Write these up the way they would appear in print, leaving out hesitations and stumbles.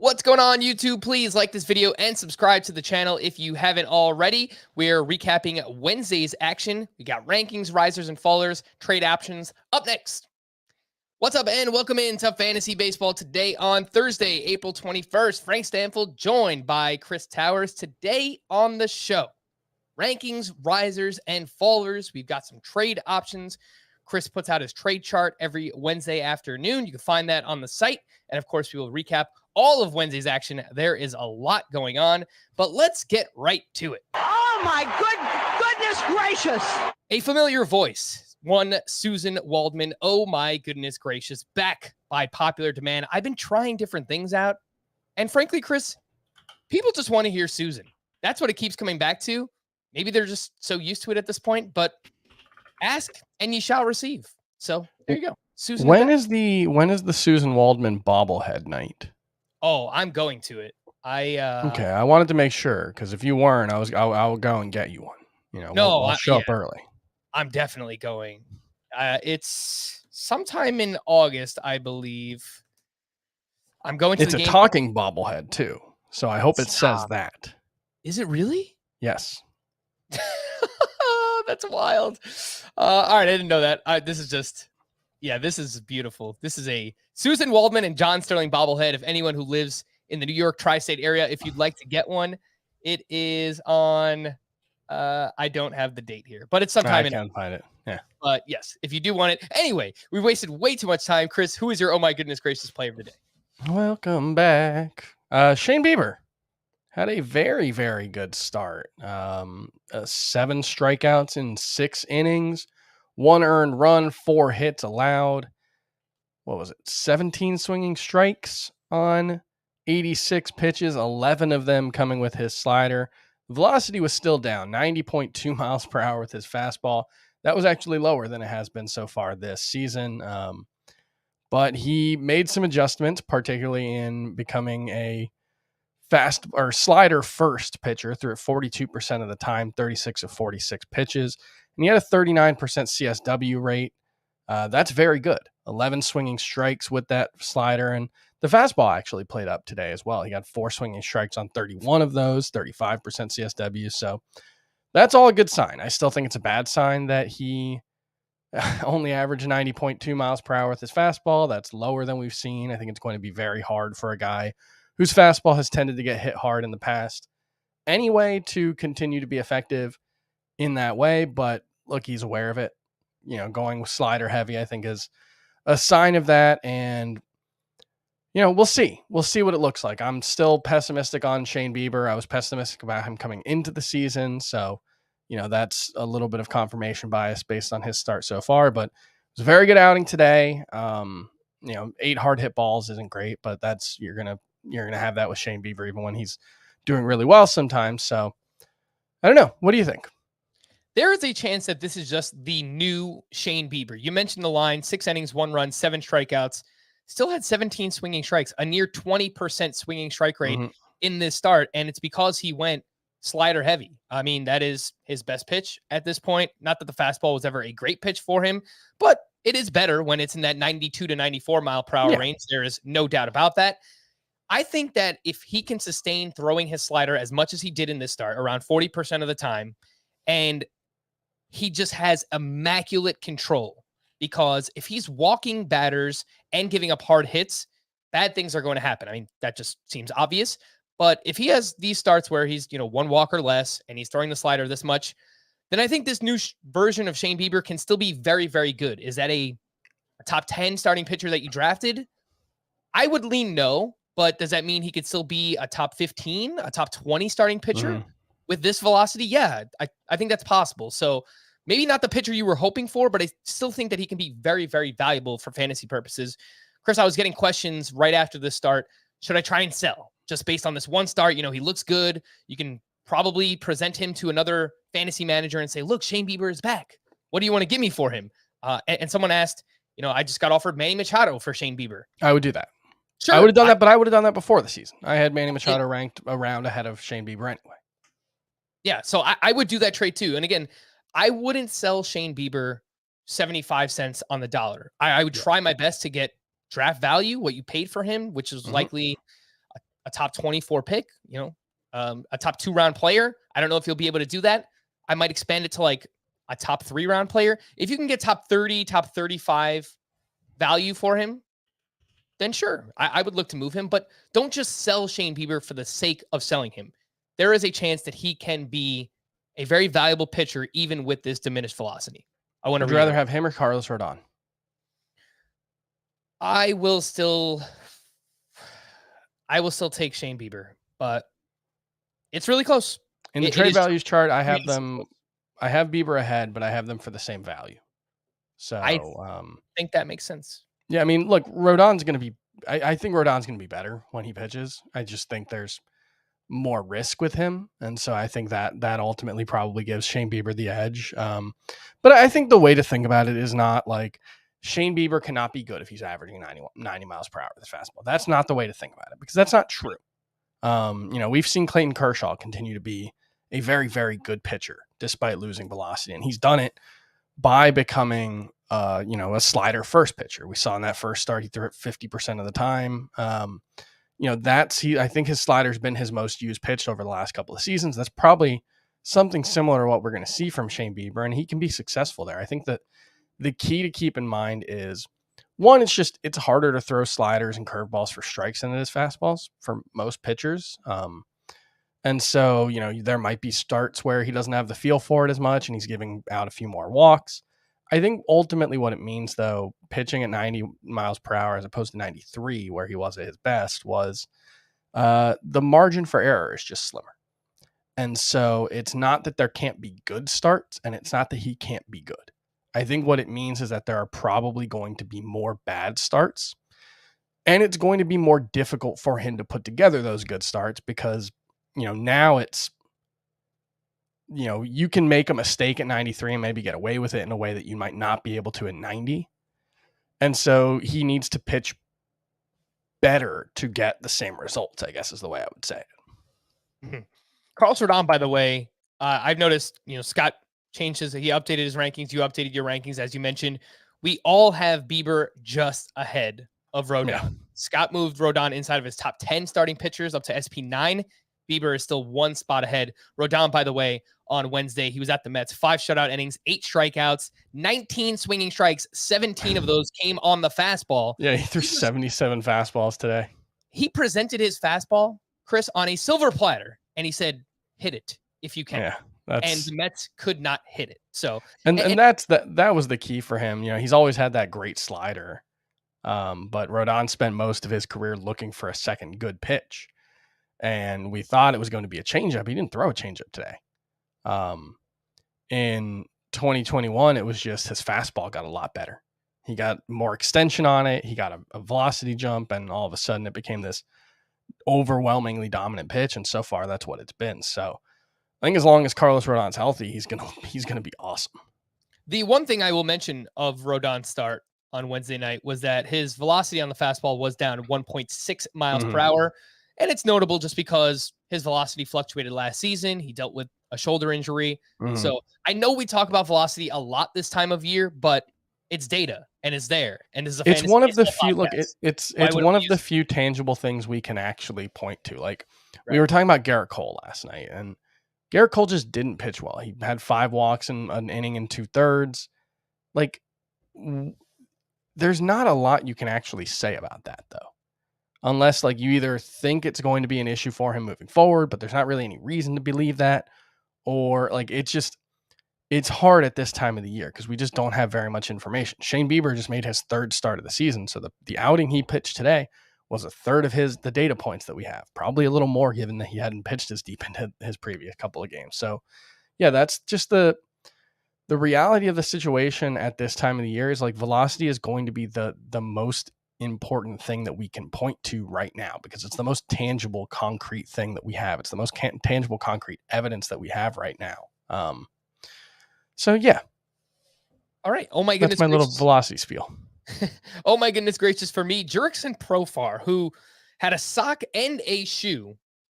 What's going on, YouTube? Please like this video and subscribe to the channel if you haven't already. We're recapping Wednesday's action. We got rankings, risers, and fallers, trade options up next. What's up, and welcome into Fantasy Baseball today on Thursday, April 21st. Frank Stampfl joined by Chris Towers. Today on the show, rankings, risers, and fallers. We've got some trade options. Chris puts out his trade chart every Wednesday afternoon. You can find that on the site. And of course, we will recap all of Wednesday's action. There is a lot going on, but let's get right to it. Oh my goodness gracious. A familiar voice, one Susan Waldman. Oh my goodness gracious. Back by popular demand. I've been trying different things out. And frankly, Chris, people just want to hear Susan. That's what it keeps coming back to. Maybe they're just so used to it at this point, but ask and ye shall receive. So there you go. Susan. When is the Susan Waldman bobblehead night? Oh, I'm going to it. Okay, I wanted to make sure because if you weren't, I'll go and get you one. You know, No, we'll show up early. I'm definitely going. It's sometime in August, I believe. I'm going to It's the a game. talking bobblehead too, so I hope it says Stop. that. Is it really? Yes. That's wild. All right, I didn't know that. This is beautiful. This is a Susan Waldman and John Sterling bobblehead. If anyone who lives in the New York tri-state area, if you'd like to get one, it is on. I don't have the date here, but it's sometime I can't find it. Yeah. But yes, if you do want it. Anyway, we wasted way too much time. Chris, who is your oh my goodness gracious player of the day? Welcome back. Shane Bieber had a very, very good start. 7 strikeouts in 6 innings, 1 earned run, 4 hits allowed. What was it? 17 swinging strikes on 86 pitches, 11 of them coming with his slider. Velocity was still down, 90.2 miles per hour with his fastball. That was actually lower than it has been so far this season. But he made some adjustments, particularly in becoming a fast or slider first pitcher, threw it 42% of the time, 36 of 46 pitches. And he had a 39% CSW rate. That's very good. 11 swinging strikes with that slider. And the fastball actually played up today as well. He got 4 swinging strikes on 31 of those, 35% CSW. So that's all a good sign. I still think it's a bad sign that he only averaged 90.2 miles per hour with his fastball. That's lower than we've seen. I think it's going to be very hard for a guy whose fastball has tended to get hit hard in the past anyway to continue to be effective in that way. But look, he's aware of it. You know, going with slider heavy, I think, is a sign of that. And, you know, we'll see. We'll see what it looks like. I'm still pessimistic on Shane Bieber. I was pessimistic about him coming into the season. So, you know, that's a little bit of confirmation bias based on his start so far. But it was a very good outing today. You know, 8 hard hit balls isn't great, but that's you're gonna have that with Shane Bieber even when he's doing really well sometimes. So I don't know. What do you think? There is a chance that this is just the new Shane Bieber. You mentioned the line, 6 innings, 1 run, 7 strikeouts, still had 17 swinging strikes, a near 20% swinging strike rate in this start. And it's because he went slider heavy. I mean, that is his best pitch at this point. Not that the fastball was ever a great pitch for him, but it is better when it's in that 92 to 94 mile per hour range. There is no doubt about that. I think that if he can sustain throwing his slider as much as he did in this start, around 40% of the time, and he just has immaculate control, because if he's walking batters and giving up hard hits, bad things are going to happen. I mean, that just seems obvious. But if he has these starts where he's, 1 walk or less and he's throwing the slider this much, then I think this new version of Shane Bieber can still be very, very good. Is that a top 10 starting pitcher that you drafted? I would lean no, but does that mean he could still be a top 15, a top 20 starting pitcher with this velocity? Yeah, I think that's possible. So maybe not the pitcher you were hoping for, but I still think that he can be very, very valuable for fantasy purposes. Chris, I was getting questions right after this start. Should I try and sell just based on this one start? He looks good. You can probably present him to another fantasy manager and say, look, Shane Bieber is back. What do you want to give me for him? And someone asked, I just got offered Manny Machado for Shane Bieber. I would do that. Sure. I would have done that, but I would have done that before the season. I had Manny Machado ranked around ahead of Shane Bieber anyway. Yeah, so I would do that trade too. And again, I wouldn't sell Shane Bieber 75 cents on the dollar. I would try my best to get draft value, what you paid for him, which is likely a top 24 pick, a top 2-round player. I don't know if you'll be able to do that. I might expand it to like a top 3-round player. If you can get top 30, top 35 value for him, then sure, I would look to move him. But don't just sell Shane Bieber for the sake of selling him. There is a chance that he can be a very valuable pitcher, even with this diminished velocity. Would you rather have him or Carlos Rodon? I will still take Shane Bieber, but it's really close. In the trade values chart, I have them. I have Bieber ahead, but I have them for the same value. So I think that makes sense. Yeah, I mean, look, Rodon's going to be. I think Rodon's going to be better when he pitches. I just think there's more risk with him, and so I think that ultimately probably gives Shane Bieber the edge. But I think the way to think about it is not like Shane Bieber cannot be good if he's averaging 90 miles per hour with his fastball. That's not the way to think about it, because that's not true. We've seen Clayton Kershaw continue to be a very, very good pitcher despite losing velocity, and he's done it by becoming a slider first pitcher. We saw in that first start, he threw it 50% of the time. I think his slider's been his most used pitch over the last couple of seasons. That's probably something similar to what we're going to see from Shane Bieber, and he can be successful there. I think that the key to keep in mind is, one, it's harder to throw sliders and curveballs for strikes than it is fastballs for most pitchers. And so, there might be starts where he doesn't have the feel for it as much and he's giving out a few more walks. I think ultimately what it means, though, pitching at 90 miles per hour as opposed to 93, where he was at his best, was the margin for error is just slimmer. And so it's not that there can't be good starts, and it's not that he can't be good. I think what it means is that there are probably going to be more bad starts, and it's going to be more difficult for him to put together those good starts because, now it's, you can make a mistake at 93 and maybe get away with it in a way that you might not be able to at 90. And so he needs to pitch better to get the same results, I guess is the way I would say it. Carlos Rodon, by the way, I've noticed, Scott changes. He updated his rankings. You updated your rankings, as you mentioned. We all have Bieber just ahead of Rodon. Yeah. Scott moved Rodon inside of his top 10 starting pitchers up to SP9. Bieber is still one spot ahead. Rodon, by the way, on Wednesday, he was at the Mets, 5 shutout innings, 8 strikeouts, 19 swinging strikes. 17 of those came on the fastball. Yeah, he threw 77 fastballs today. He presented his fastball, Chris, on a silver platter, and he said, "Hit it if you can." Yeah, and the Mets could not hit it. So, and that was the key for him. He's always had that great slider, but Rodon spent most of his career looking for a second good pitch. And we thought it was going to be a changeup. He didn't throw a changeup today. In 2021, it was just his fastball got a lot better. He got more extension on it. He got a velocity jump, and all of a sudden it became this overwhelmingly dominant pitch. And so far, that's what it's been. So I think as long as Carlos Rodon's healthy, he's gonna be awesome. The one thing I will mention of Rodon's start on Wednesday night was that his velocity on the fastball was down 1.6 miles per hour. And it's notable just because his velocity fluctuated last season. He dealt with a shoulder injury. So I know we talk about velocity a lot this time of year, but it's data and it's there. And it's one of the few it's one of the few tangible things we can actually point to. Like we were talking about Garrett Cole last night, and Garrett Cole just didn't pitch well. He had 5 walks in an inning and 2/3. Like there's not a lot you can actually say about that, though. Unless like you either think it's going to be an issue for him moving forward, but there's not really any reason to believe that, or like it's hard at this time of the year because we just don't have very much information. Shane Bieber just made his 3rd start of the season, so the outing he pitched today was a third of the data points that we have, probably a little more given that he hadn't pitched as deep into his previous couple of games. So yeah, that's just the reality of the situation at this time of the year is like velocity is going to be the most important thing that we can point to right now because it's the most tangible, concrete thing that we have. It's the most tangible, concrete evidence that we have right now. So yeah. All right. Oh my goodness. That's my little velocity spiel. Oh my goodness gracious for me. Jurickson Profar, who had a sock and a shoe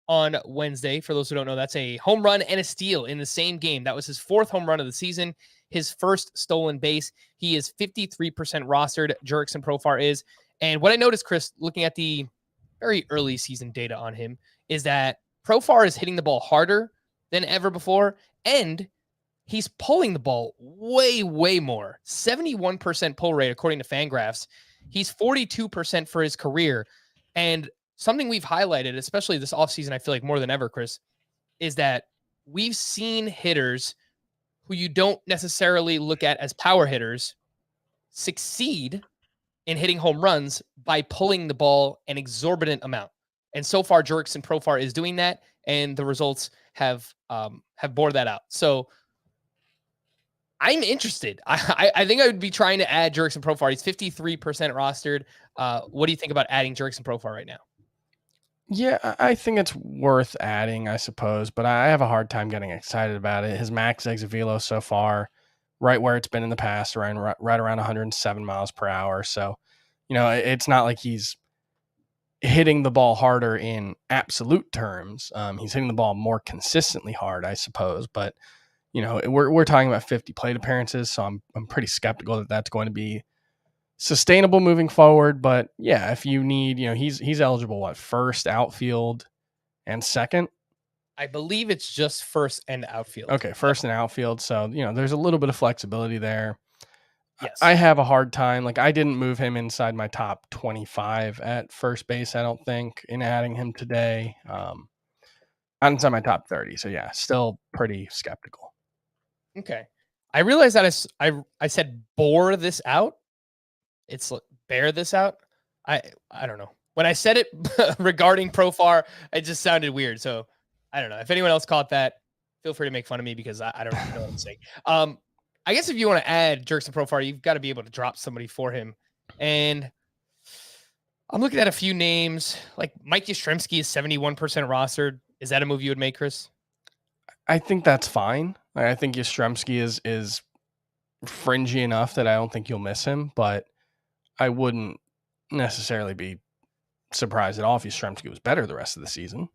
on Wednesday. For those who don't know, that's a home run and a steal in the same game. That was his 4th home run of the season, his first stolen base. He is 53% rostered. Jurickson Profar is. And what I noticed, Chris, looking at the very early season data on him, is that Profar is hitting the ball harder than ever before, and he's pulling the ball way, way more. 71% pull rate, according to Fangraphs. He's 42% for his career. And something we've highlighted, especially this offseason, I feel like more than ever, Chris, is that we've seen hitters who you don't necessarily look at as power hitters succeed in hitting home runs by pulling the ball an exorbitant amount. And so far, Jurickson Profar is doing that, and the results have bore that out. So I'm interested. I think I would be trying to add Jurickson Profar. He's 53% rostered. What do you think about adding Jurickson Profar right now? Yeah, I think it's worth adding, I suppose, but I have a hard time getting excited about it. His max exit velo so far, right where it's been in the past, right around 107 miles per hour. So, it's not like he's hitting the ball harder in absolute terms. He's hitting the ball more consistently hard, I suppose. But, we're talking about 50 plate appearances, so I'm pretty skeptical that that's going to be sustainable moving forward. But yeah, if you need, he's eligible, first, outfield, and second? I believe it's just first and outfield. Okay, first and outfield. So, there's a little bit of flexibility there. Yes. I have a hard time. Like, I didn't move him inside my top 25 at first base, I don't think, in adding him today. Not inside my top 30. So yeah, still pretty skeptical. Okay. I realized that I said bore this out. It's bear this out. I don't know. When I said it regarding Profar, it just sounded weird. So I don't know. If anyone else caught that, feel free to make fun of me because I don't know what I'm saying. I guess if you want to add Jurickson Profar, you've got to be able to drop somebody for him. And I'm looking at a few names. Like Mike Yastrzemski is 71% rostered. Is that a move you would make, Chris? I think that's fine. I think Yastrzemski is fringy enough that I don't think you'll miss him, but I wouldn't necessarily be surprised at all if Yastrzemski was better the rest of the season.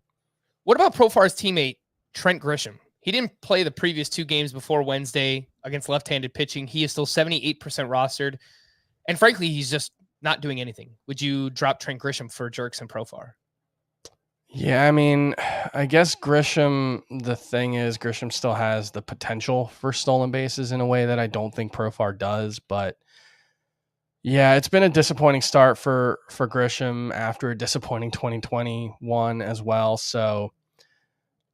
What about Profar's teammate, Trent Grisham? He didn't play the previous 2 games before Wednesday against left-handed pitching. He is still 78% rostered. And frankly, he's just not doing anything. Would you drop Trent Grisham for Jurickson Profar? Yeah, I mean, I guess Grisham, the thing is, Grisham still has the potential for stolen bases in a way that I don't think Profar does. But yeah, it's been a disappointing start for Grisham after a disappointing 2021 as well. So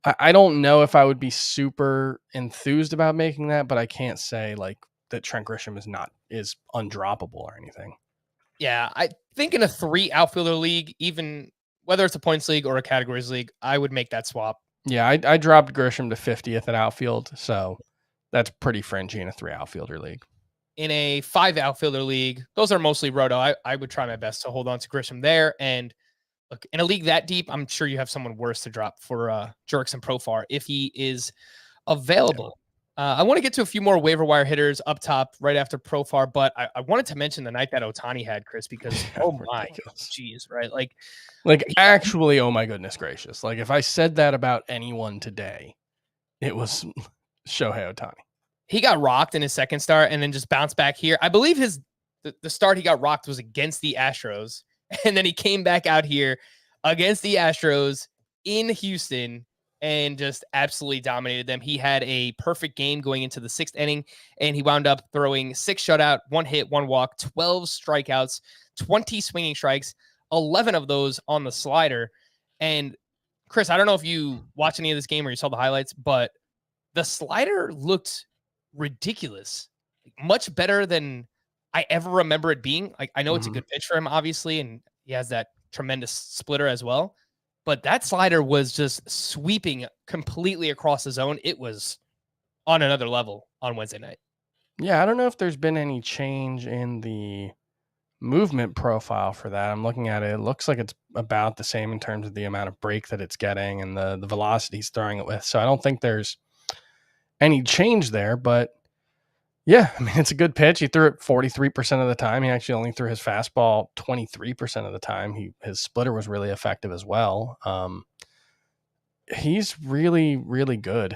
I don't know if I would be super enthused about making that, but I can't say like that Trent Grisham is undroppable or anything. Yeah, I think in a 3 outfielder league, even whether it's a points league or a categories league, I would make that swap. Yeah, I dropped Grisham to 50th at outfield, so that's pretty fringy in a 3 outfielder league. In a 5 outfielder league, those are mostly roto. I would try my best to hold on to Grisham there. And look, in a league that deep, I'm sure you have someone worse to drop for Jurickson Profar if he is available. I want to get to a few more waiver wire hitters up top right after Profar, but I wanted to mention the night that OHTANI had, Chris, because oh my, geez, right? Like actually, oh my goodness gracious! Like if I said that about anyone today, it was Shohei Ohtani. He got rocked in his second start and then just bounced back here. I believe the start he got rocked was against the Astros, and then he came back out here against the Astros in Houston and just absolutely dominated them. He had a perfect game going into the 6th inning, and he wound up throwing 6 shutout, 1 hit, 1 walk, 12 strikeouts, 20 swinging strikes, 11 of those on the slider. And Chris, I don't know if you watched any of this game or you saw the highlights, but the slider looked ridiculous, much better than I ever remember it being. Like, I know it's a good pitch for him, obviously, and he has that tremendous splitter as well. But that slider was just sweeping completely across the zone. It was on another level on Wednesday night. Yeah, I don't know if there's been any change in the movement profile for that. I'm looking at it. It looks like it's about the same in terms of the amount of break that it's getting and the velocity he's throwing it with. So I don't think there's any change there. But yeah, I mean, it's a good pitch. He threw it 43% of the time. He actually only threw his fastball 23% of the time. His splitter was really effective as well. He's really, really good.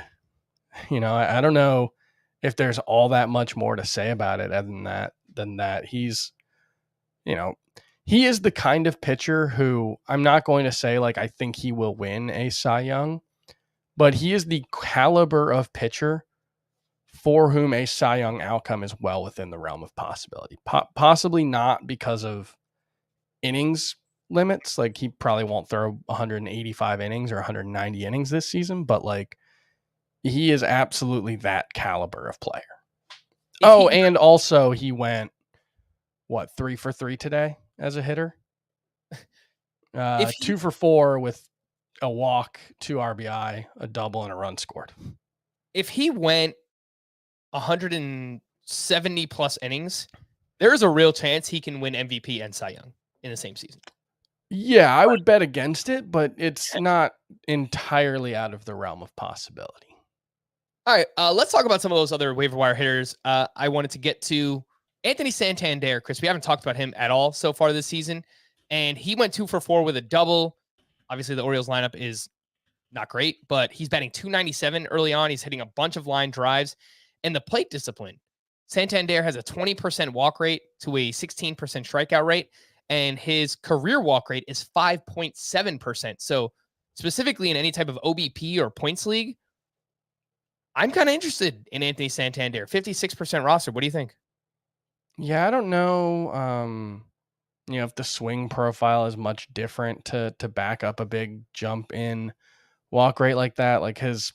I don't know if there's all that much more to say about it other than that. He's he is the kind of pitcher who I'm not going to say like I think he will win a Cy Young, but he is the caliber of pitcher for whom a Cy Young outcome is well within the realm of possibility. Possibly not because of innings limits. Like he probably won't throw 185 innings or 190 innings this season, but like he is absolutely that caliber of player. And also he went 3 for 3 today as a hitter. 2 for 4 with a walk, 2 RBI, a double, and a run scored. If he went 170 plus innings, there is a real chance he can win MVP and Cy Young in the same season. Yeah, I would bet against it, but it's not entirely out of the realm of possibility. All right, let's talk about some of those other waiver wire hitters. I wanted to get to Anthony Santander, Chris. We haven't talked about him at all so far this season, and he went 2 for 4 with a double. Obviously, the Orioles lineup is not great, but he's batting .297 early on. He's hitting a bunch of line drives, and the plate discipline. Santander has a 20% walk rate to a 16% strikeout rate, and his career walk rate is 5.7%. So specifically in any type of OBP or points league, I'm kind of interested in Anthony Santander. 56% roster. What do you think? Yeah, I don't know. If the swing profile is much different to back up a big jump in walk rate like that. Like his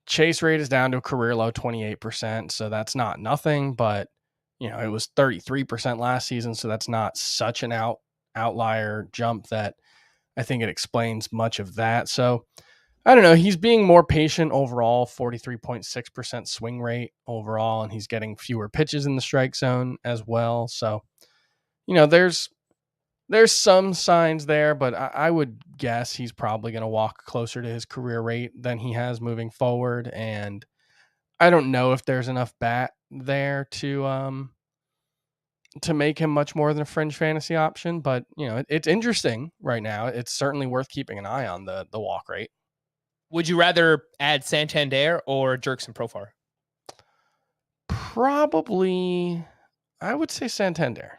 chase rate is down to a career low 28%, so that's not nothing, but it was 33% last season, so that's not such an outlier jump that I think it explains much of that. So I don't know. He's being more patient overall, 43.6% swing rate overall, and he's getting fewer pitches in the strike zone as well. So, there's some signs there, but I would guess he's probably going to walk closer to his career rate than he has moving forward. And I don't know if there's enough bat there to make him much more than a fringe fantasy option. But, it's interesting right now. It's certainly worth keeping an eye on the walk rate. Would you rather add Santander or Jurickson Profar? Probably, I would say Santander.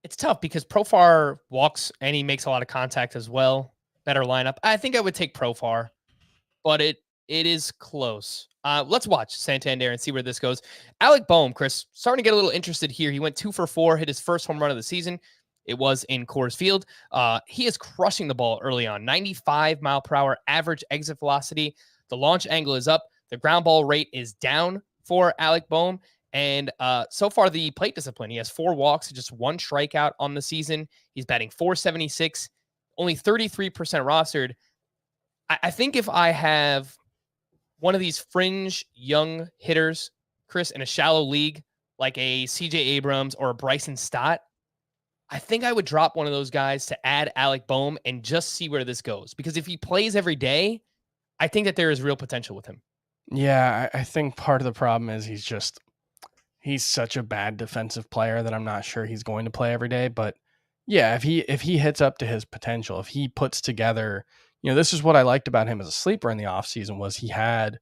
It's tough because Profar walks and he makes a lot of contact as well. Better lineup. I think I would take Profar, but it is close. Let's watch Santander and see where this goes. Alec Boehm, Chris, starting to get a little interested here. He went 2 for 4, hit his first home run of the season. It was in Coors Field. He is crushing the ball early on. 95 mile per hour average exit velocity. The launch angle is up. The ground ball rate is down for Alec Boehm. And so far, the plate discipline, he has 4 walks, just 1 strikeout on the season. He's batting .476, only 33% rostered. I think if I have one of these fringe young hitters, Chris, in a shallow league, like a CJ Abrams or a Bryson Stott, I think I would drop one of those guys to add Alec Boehm and just see where this goes. Because if he plays every day, I think that there is real potential with him. Yeah, I think part of the problem is he's such a bad defensive player that I'm not sure he's going to play every day. But yeah, if he hits up to his potential, if he puts together, this is what I liked about him as a sleeper in the offseason was he had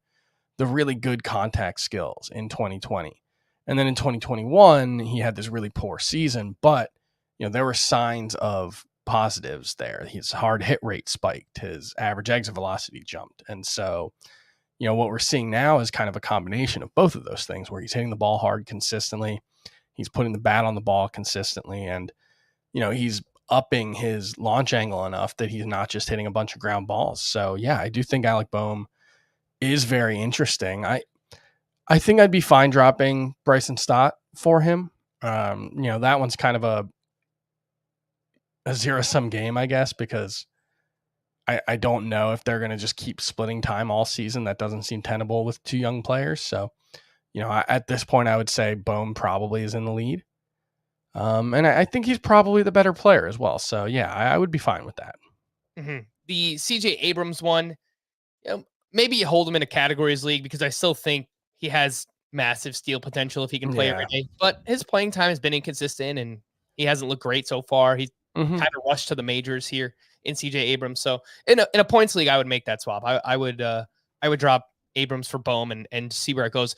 the really good contact skills in 2020. And then in 2021, he had this really poor season, but there were signs of positives there. His hard hit rate spiked, his average exit velocity jumped. And so, what we're seeing now is kind of a combination of both of those things where he's hitting the ball hard consistently. He's putting the bat on the ball consistently. And, he's upping his launch angle enough that he's not just hitting a bunch of ground balls. So yeah, I do think Alec Boehm is very interesting. I think I'd be fine dropping Bryson Stott for him. That one's kind of a zero-sum game, I guess, because I don't know if they're going to just keep splitting time all season. That doesn't seem tenable with 2 young players. So, at this point, I would say Boehm probably is in the lead. And I think he's probably the better player as well. So, yeah, I would be fine with that. Mm-hmm. The CJ Abrams one, maybe you hold him in a categories league because I still think he has massive steal potential if he can play every day. But his playing time has been inconsistent and he hasn't looked great so far. He's kind of rushed to the majors here in CJ Abrams. So in a points league, I would make that swap. I would drop Abrams for Boehm and see where it goes.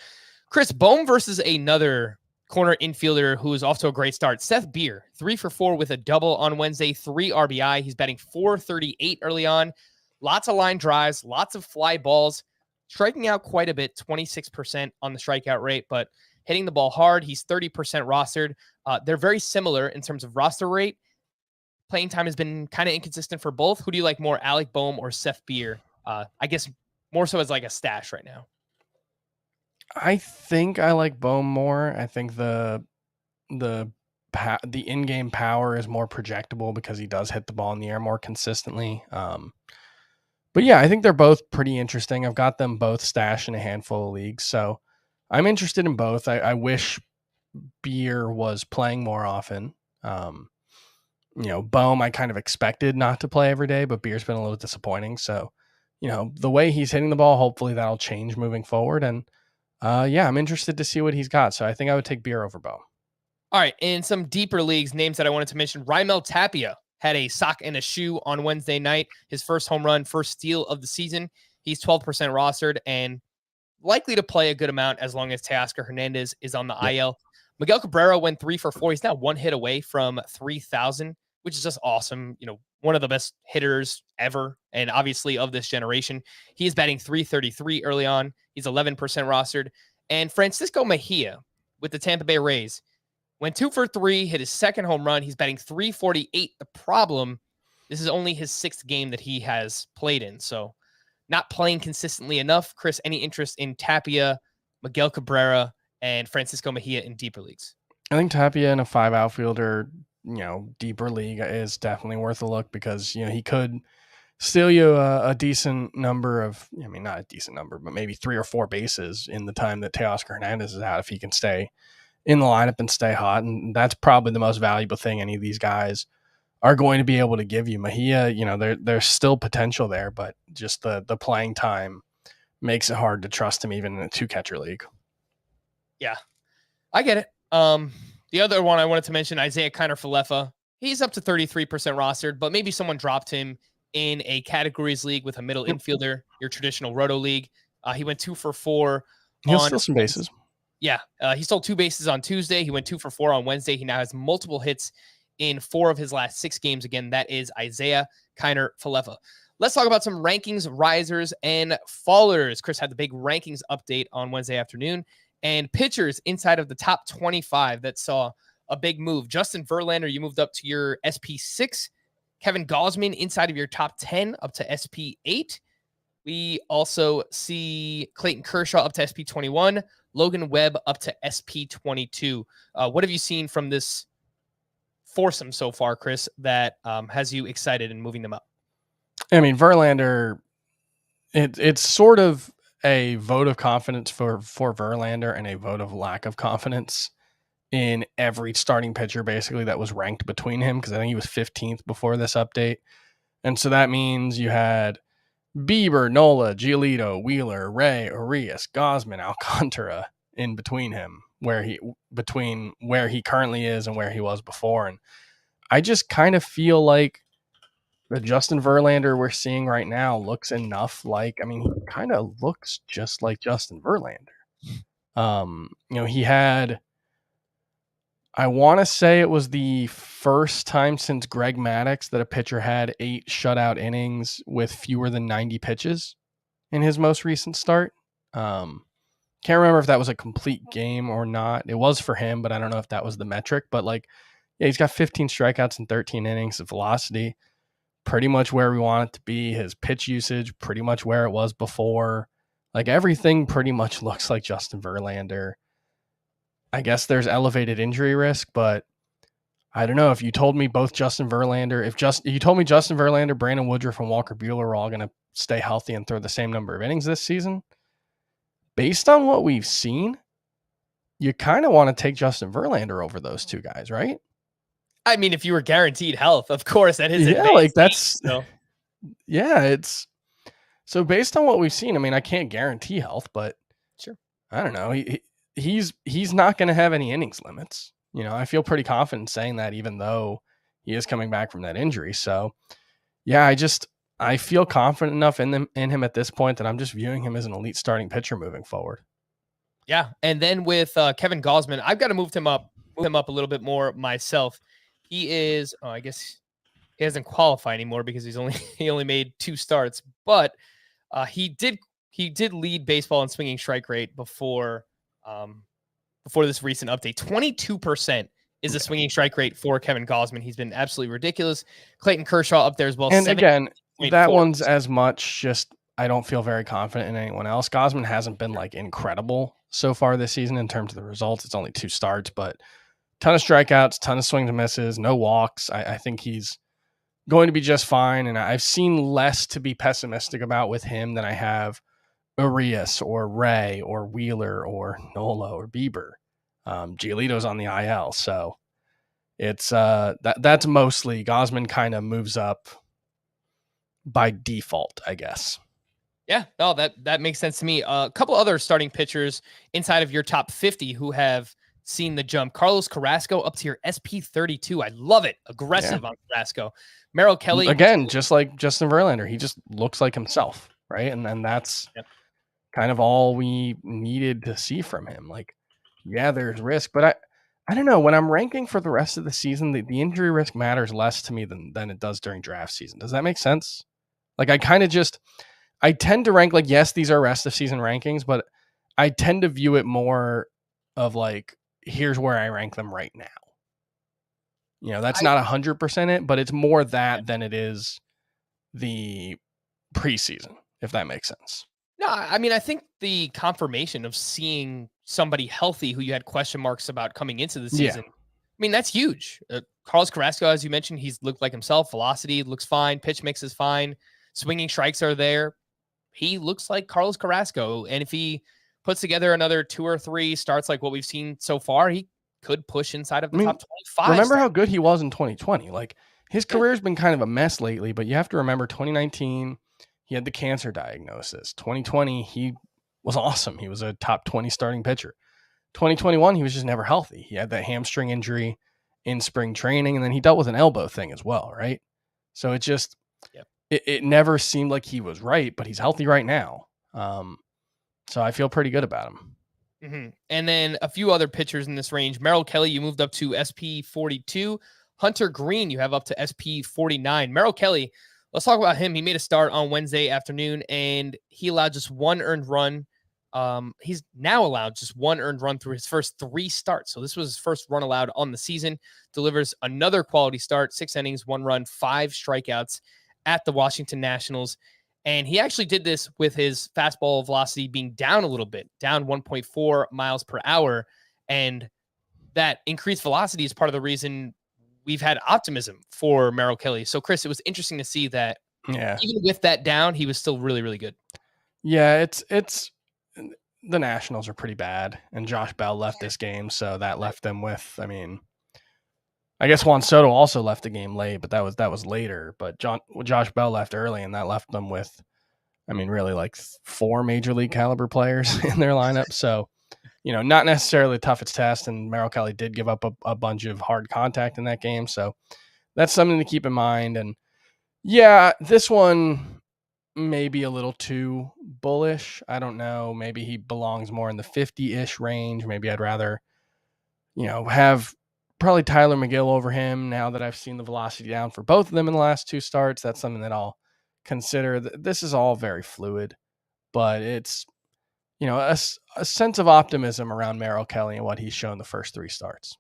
Chris, Boehm versus another corner infielder who is off to a great start. Seth Beer, 3 for 4 with a double on Wednesday, 3 RBI. He's batting .438 early on. Lots of line drives, lots of fly balls, striking out quite a bit, 26% on the strikeout rate, but hitting the ball hard. He's 30% rostered. They're very similar in terms of roster rate. Playing time has been kind of inconsistent for both. Who do you like more, Alec Boehm or Seth Beer? I guess more so as like a stash right now. I think I like Boehm more. I think the in-game power is more projectable because he does hit the ball in the air more consistently. But yeah, I think they're both pretty interesting. I've got them both stashed in a handful of leagues, so I'm interested in both. I wish Beer was playing more often. Boehm I kind of expected not to play every day, but Beer's been a little disappointing. So, the way he's hitting the ball, hopefully that'll change moving forward. And I'm interested to see what he's got. So I think I would take Beer over Boehm. All right, in some deeper leagues, names that I wanted to mention, Raimel Tapia had a sock and a shoe on Wednesday night. His first home run, first steal of the season. He's 12% rostered and likely to play a good amount as long as Teoscar Hernandez is on the IL. Miguel Cabrera went 3 for 4. He's now 1 hit away from 3,000, which is just awesome. One of the best hitters ever, and obviously of this generation. He is batting .333 early on. He's 11% rostered. And Francisco Mejia with the Tampa Bay Rays went 2 for 3, hit his second home run. He's batting .348. The problem, this is only his 6th game that he has played in, so not playing consistently enough. Chris, any interest in Tapia, Miguel Cabrera, and Francisco Mejia in deeper leagues? I think Tapia in a 5 outfielder, deeper league is definitely worth a look because, he could steal you a decent number of, not a decent number, but maybe 3 or 4 bases in the time that Teoscar Hernandez is out if he can stay in the lineup and stay hot. And that's probably the most valuable thing any of these guys are going to be able to give you. Mejia, there's still potential there, but just the playing time makes it hard to trust him even in a 2-catcher league. Yeah, I get it. The other one I wanted to mention, Isaiah Kiner-Falefa. He's up to 33% rostered, but maybe someone dropped him in a categories league with a middle infielder, your traditional roto league. He went 2 for 4. He'll steal some bases. Yeah, he stole 2 bases on Tuesday. He went 2 for 4 on Wednesday. He now has multiple hits in 4 of his last 6 games. Again, that is Isaiah Kiner-Falefa. Let's talk about some rankings, risers, and fallers. Chris had the big rankings update on Wednesday afternoon. And pitchers inside of the top 25 that saw a big move. Justin Verlander, you moved up to your SP6. Kevin Gausman inside of your top 10 up to SP8. We also see Clayton Kershaw up to SP21. Logan Webb up to SP22. What have you seen from this foursome so far, Chris, that has you excited in moving them up? Verlander, it's sort of a vote of confidence for Verlander and a vote of lack of confidence in every starting pitcher basically that was ranked between him, because I think he was 15th before this update. And so that means you had Bieber, Nola, Giolito, Wheeler, Ray, Urias, Gausman, Alcantara in between him, between where he currently is and where he was before. And I just kind of feel like the Justin Verlander we're seeing right now looks enough like, he kind of looks just like Justin Verlander. He had, I want to say it was the first time since Greg Maddux that a pitcher had 8 shutout innings with fewer than 90 pitches in his most recent start. Can't remember if that was a complete game or not. It was for him, but I don't know if that was the metric. But he's got 15 strikeouts and 13 innings of velocity. Pretty much where we want it to be. His pitch usage, pretty much where it was before. Everything pretty much looks like Justin Verlander. I guess there's elevated injury risk, but I don't know. If you told me Justin Verlander, Brandon Woodruff, and Walker Buehler are all going to stay healthy and throw the same number of innings this season, based on what we've seen, you kind of want to take Justin Verlander over those 2 guys, right? If you were guaranteed health, of course, at his advanced age, it's so based on what we've seen. I can't guarantee health, but sure, I don't know. He's not going to have any innings limits. I feel pretty confident saying that, even though he is coming back from that injury. So, yeah, I feel confident enough in him at this point that I'm just viewing him as an elite starting pitcher moving forward. Yeah, and then with Kevin Gausman, I've got to move him up a little bit more myself. He is, I guess he hasn't qualified anymore because he only made 2 starts, but he did lead baseball in swinging strike rate before this recent update. 22% is the swinging strike rate for Kevin Gausman. He's been absolutely ridiculous. Clayton Kershaw up there as well. And again, that 7.4. one's as much just I don't feel very confident in anyone else. Gausman hasn't been like incredible so far this season in terms of the results. It's only 2 starts, but ton of strikeouts, ton of swings and misses, no walks. I think he's going to be just fine. And I've seen less to be pessimistic about with him than I have Urias or Ray or Wheeler or Nola or Bieber. Giolito's on the IL, so it's that's mostly Gausman kind of moves up by default, I guess. Yeah, no, that makes sense to me. A couple other starting pitchers inside of your top 50 who have seen the jump. Carlos Carrasco up to your SP 32. I love it. Aggressive on Carrasco. Merrill Kelly. Again, just like Justin Verlander, he just looks like himself, right? And then that's kind of all we needed to see from him. Like, yeah, there's risk, but I don't know. When I'm ranking for the rest of the season, the injury risk matters less to me than it does during draft season. Does that make sense? Like, I tend to rank like, yes, these are rest of season rankings, but I tend to view it more of like, here's where I rank them right now. You know, that's not 100% it, but it's more that than it is the preseason, if that makes sense. No, I mean, I think the confirmation of seeing somebody healthy who you had question marks about coming into the season, I mean, that's huge. Carlos Carrasco, as you mentioned, he's looked like himself. Velocity looks fine. Pitch mix is fine. Swinging strikes are there. He looks like Carlos Carrasco. And if he puts together another 2 or 3 starts like what we've seen so far, he could push inside of the top 25. Remember how good he was in 2020? Like, his career's been kind of a mess lately, but you have to remember 2019, he had the cancer diagnosis. 2020, he was awesome. He was a top 20 starting pitcher. 2021, he was just never healthy. He had that hamstring injury in spring training, and then he dealt with an elbow thing as well, right? So it just, it never seemed like he was right, but he's healthy right now. So I feel pretty good about him. Mm-hmm. And then a few other pitchers in this range. Merrill Kelly, you moved up to SP 42. Hunter Green, you have up to SP 49. Merrill Kelly, let's talk about him. He made a start on Wednesday afternoon, and he allowed just 1 earned run. He's now allowed just 1 earned run through his first 3 starts. So this was his first run allowed on the season. Delivers another quality start, 6 innings, 1 run, 5 strikeouts at the Washington Nationals. And he actually did this with his fastball velocity being down a little bit, down 1.4 miles per hour. And that increased velocity is part of the reason we've had optimism for Merrill Kelly. So, Chris, it was interesting to see that even with that down, he was still really, really good. Yeah, it's the Nationals are pretty bad, and Josh Bell left this game, so that left them with, I mean, I guess Juan Soto also left the game late, but that was later. But Josh Bell left early, and that left them with, I mean, really like 4 major league caliber players in their lineup. So, you know, not necessarily the toughest test, and Merrill Kelly did give up a bunch of hard contact in that game. So that's something to keep in mind. And yeah, this one may be a little too bullish. I don't know. Maybe he belongs more in the 50-ish range. Maybe I'd rather, you know, have probably Tyler McGill over him now that I've seen the velocity down for both of them in the last 2 starts. That's something that I'll consider. This is all very fluid, but it's, you know, a sense of optimism around Merrill Kelly and what he's shown the first 3 starts.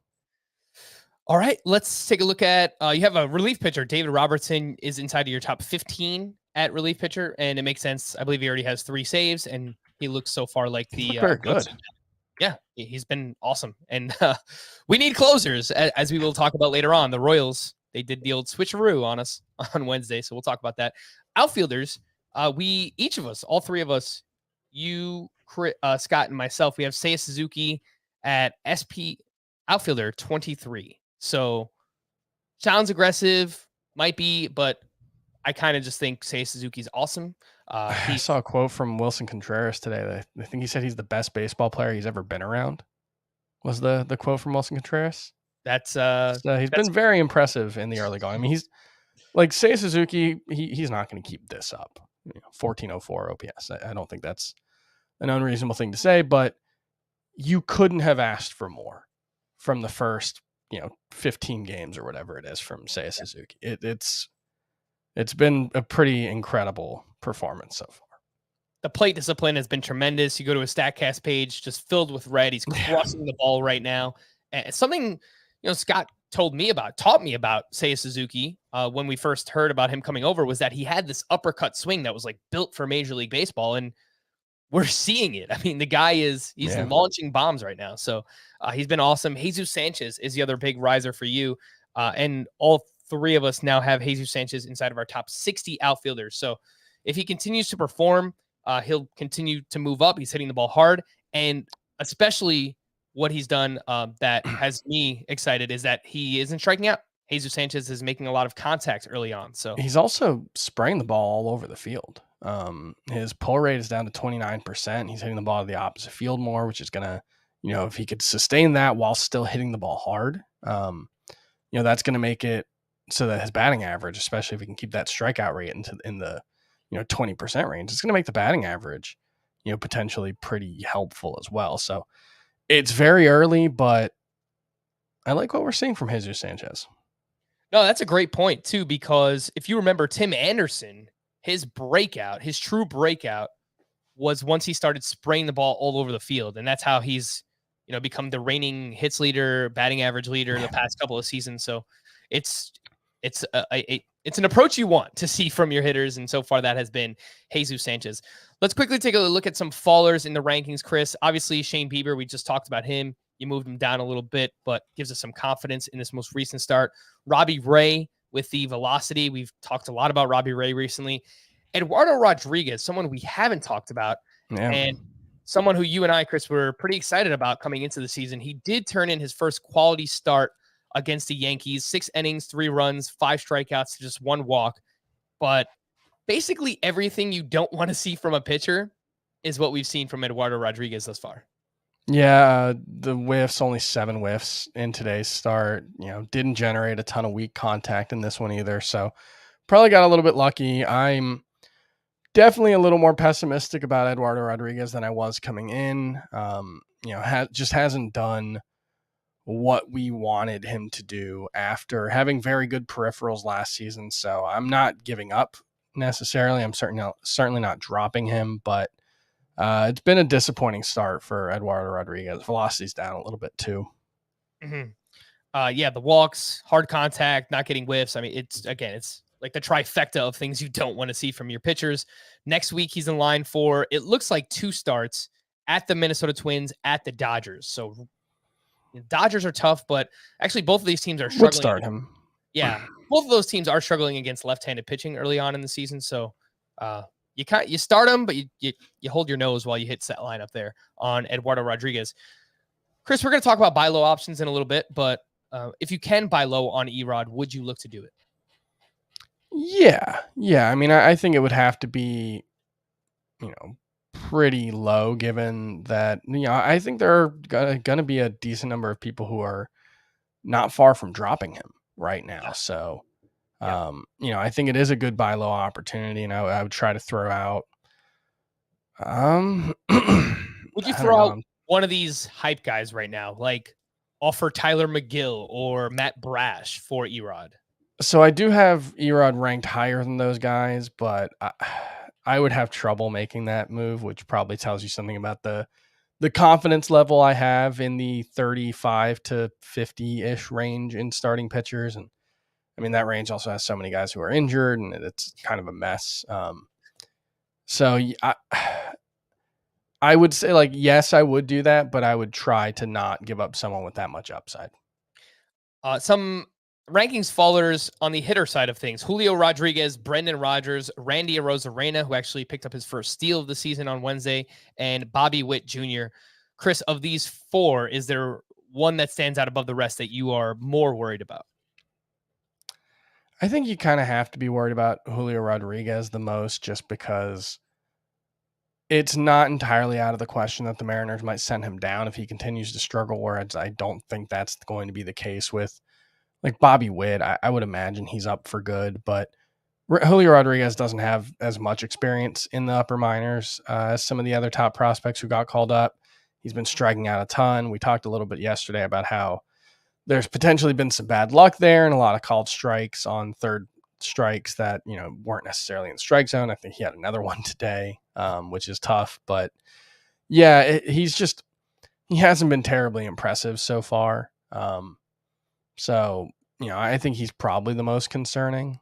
All right, let's take a look at, you have a relief pitcher. David Robertson is inside of your top 15 at relief pitcher, and it makes sense. I believe he already has 3 saves, and he looks so far like the very good. Yeah, he's been awesome. And we need closers, as we will talk about later on. The Royals, they did the old switcheroo on us on Wednesday, so we'll talk about that. Outfielders, we, each of us, all 3 of us, you, Scott, and myself, we have Seiya Suzuki at SP outfielder 23. So sounds aggressive, might be, but I kind of just think Seiya Suzuki's awesome. I saw a quote from Wilson Contreras today. I think he said he's the best baseball player he's ever been around. Was the quote from Wilson Contreras? That's he's been very impressive in the early going. I mean, he's like Seiya Suzuki. He's not going to keep this up. You know, 1404 OPS. I don't think that's an unreasonable thing to say, but you couldn't have asked for more from the first, 15 games or whatever it is from Seiya Suzuki. It's been a pretty incredible performance so far. The plate discipline has been tremendous. You go to a StatCast page just filled with red. He's crushing the ball right now. And something, Scott taught me about Seiya Suzuki when we first heard about him coming over was that he had this uppercut swing that was like built for Major League Baseball. And we're seeing it. I mean, the guy he's launching bombs right now. So he's been awesome. Jesus Sanchez is the other big riser for you. And all three of us now have Jesus Sanchez inside of our top 60 outfielders. So if he continues to perform, he'll continue to move up. He's hitting the ball hard. And especially what he's done that has me excited is that he isn't striking out. Jesus Sanchez is making a lot of contact early on. So he's also spraying the ball all over the field. His pull rate is down to 29%. He's hitting the ball to the opposite field more, which is going to, if he could sustain that while still hitting the ball hard, that's going to make it so that his batting average, especially if he can keep that strikeout rate in the 20% range, it's going to make the batting average, potentially pretty helpful as well. So it's very early, but I like what we're seeing from Jesus Sanchez. No, that's a great point too, because if you remember Tim Anderson, his true breakout was once he started spraying the ball all over the field. And that's how he's, become the reigning hits leader, batting average leader the past couple of seasons. So it's an approach you want to see from your hitters. And so far that has been Jesus Sanchez. Let's quickly take a look at some fallers in the rankings, Chris. Obviously, Shane Bieber, we just talked about him. You moved him down a little bit, but gives us some confidence in this most recent start. Robbie Ray with the velocity. We've talked a lot about Robbie Ray recently. Eduardo Rodriguez, someone we haven't talked about, and someone who you and I, Chris, were pretty excited about coming into the season. He did turn in his first quality start against the Yankees, 6 innings, 3 runs, 5 strikeouts, just 1 walk. But basically everything you don't want to see from a pitcher is what we've seen from Eduardo Rodriguez thus far. Yeah, the whiffs, only 7 whiffs in today's start. Didn't generate a ton of weak contact in this one either. So probably got a little bit lucky. I'm definitely a little more pessimistic about Eduardo Rodriguez than I was coming in. Just hasn't done what we wanted him to do after having very good peripherals last season. So I'm not giving up necessarily. I'm certainly not dropping him, but it's been a disappointing start for Eduardo Rodriguez. Velocity's down a little bit too. Mm-hmm. The walks, hard contact, not getting whiffs. I mean, it's like the trifecta of things you don't want to see from your pitchers. Next week, he's in line for, it looks like 2 starts at the Minnesota Twins, at the Dodgers. So the Dodgers are tough, but actually both of these teams are struggling. Would start him. Yeah. Both of those teams are struggling against left-handed pitching early on in the season. So you start them, but you hold your nose while you hit set lineup there on Eduardo Rodriguez. Chris, we're going to talk about buy low options in a little bit, but if you can buy low on Erod, would you look to do it? Yeah. I mean, I think it would have to be, pretty low given that, I think there are going to be a decent number of people who are not far from dropping him right now. Yeah. So, I think it is a good buy low opportunity, and I would try to throw out. Would you throw out one of these hype guys right now, like offer Tyler McGill or Matt Brash for Erod? So I do have Erod ranked higher than those guys, but I would have trouble making that move, which probably tells you something about the confidence level I have in the 35 to 50-ish range in starting pitchers. And I mean, that range also has so many guys who are injured, and it's kind of a mess. So I would say, yes, I would do that, but I would try to not give up someone with that much upside. Some rankings fallers on the hitter side of things: Julio Rodriguez, Brendan Rodgers, Randy Arozarena, who actually picked up his first steal of the season on Wednesday, and Bobby Witt Jr. Chris, of these 4, is there one that stands out above the rest that you are more worried about? I think you kind of have to be worried about Julio Rodriguez the most, just because it's not entirely out of the question that the Mariners might send him down if he continues to struggle, whereas I don't think that's going to be the case with Bobby Witt. I would imagine he's up for good, but Julio Rodriguez doesn't have as much experience in the upper minors as some of the other top prospects who got called up. He's been striking out a ton. We talked a little bit yesterday about how there's potentially been some bad luck there and a lot of called strikes on third strikes that, weren't necessarily in the strike zone. I think he had another one today, which is tough. But yeah, he hasn't been terribly impressive so far. So, I think he's probably the most concerning.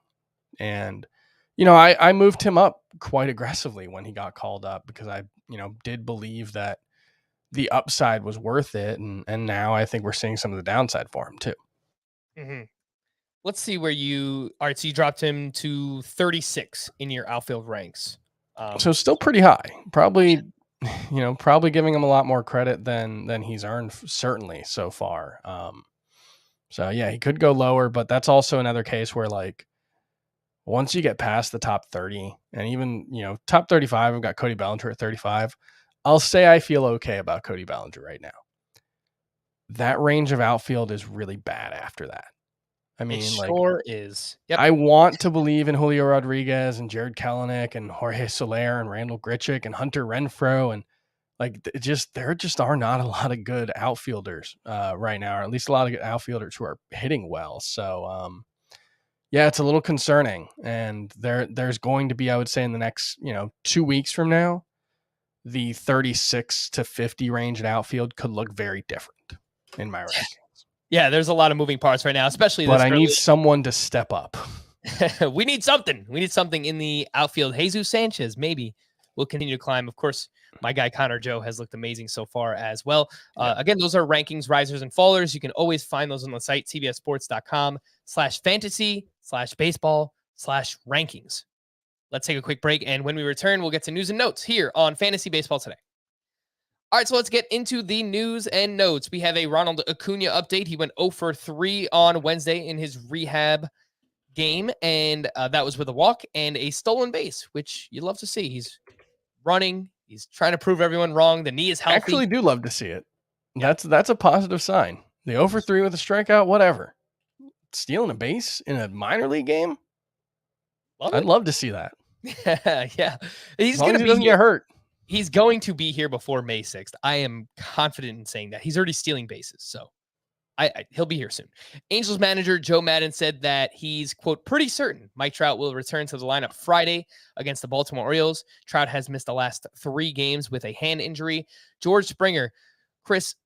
And, I moved him up quite aggressively when he got called up because I, did believe that the upside was worth it. And now I think we're seeing some of the downside for him too. Mm-hmm. Let's see where all right. So you dropped him to 36 in your outfield ranks. So still pretty high, probably, probably giving him a lot more credit than he's earned certainly so far. So yeah, he could go lower, but that's also another case where like, once you get past the top 30 and even, top 35, I've got Cody Bellinger at 35. I'll say I feel okay about Cody Bellinger right now. That range of outfield is really bad after that. I mean, it sure is. Yep. I want to believe in Julio Rodriguez and Jared Kelenic and Jorge Soler and Randall Grichuk and Hunter Renfroe. And there just are not a lot of good outfielders right now, or at least a lot of good outfielders who are hitting well. So, yeah, it's a little concerning. And there's going to be, I would say in the next, 2 weeks from now, the 36 to 50 range in outfield could look very different in my rankings. Yeah, there's a lot of moving parts right now, especially. But I need someone to step up. We need something. We need something in the outfield. Jesus Sanchez maybe will continue to climb. Of course, my guy Connor Joe has looked amazing so far as well. Again, those are rankings, risers, and fallers. You can always find those on the site, cbssports.com/fantasy/baseball/rankings. Let's take a quick break, and when we return, we'll get to news and notes here on Fantasy Baseball Today. All right, so let's get into the news and notes. We have a Ronald Acuña update. He went 0 for 3 on Wednesday in his rehab game, and that was with a walk and a stolen base, which you'd love to see. He's running. He's trying to prove everyone wrong. The knee is healthy. I actually do love to see it. That's a positive sign. The 0 for 3 with a strikeout, whatever. Stealing a base in a minor league game? I'd love to see that. Yeah. He's going to be doesn't get hurt. He's going to be here before May 6th. I am confident in saying that. He's already stealing bases, so he'll be here soon. Angels manager Joe Maddon said that he's, quote, pretty certain Mike Trout will return to the lineup Friday against the Baltimore Orioles. Trout has missed the last 3 games with a hand injury. George Springer, Chris,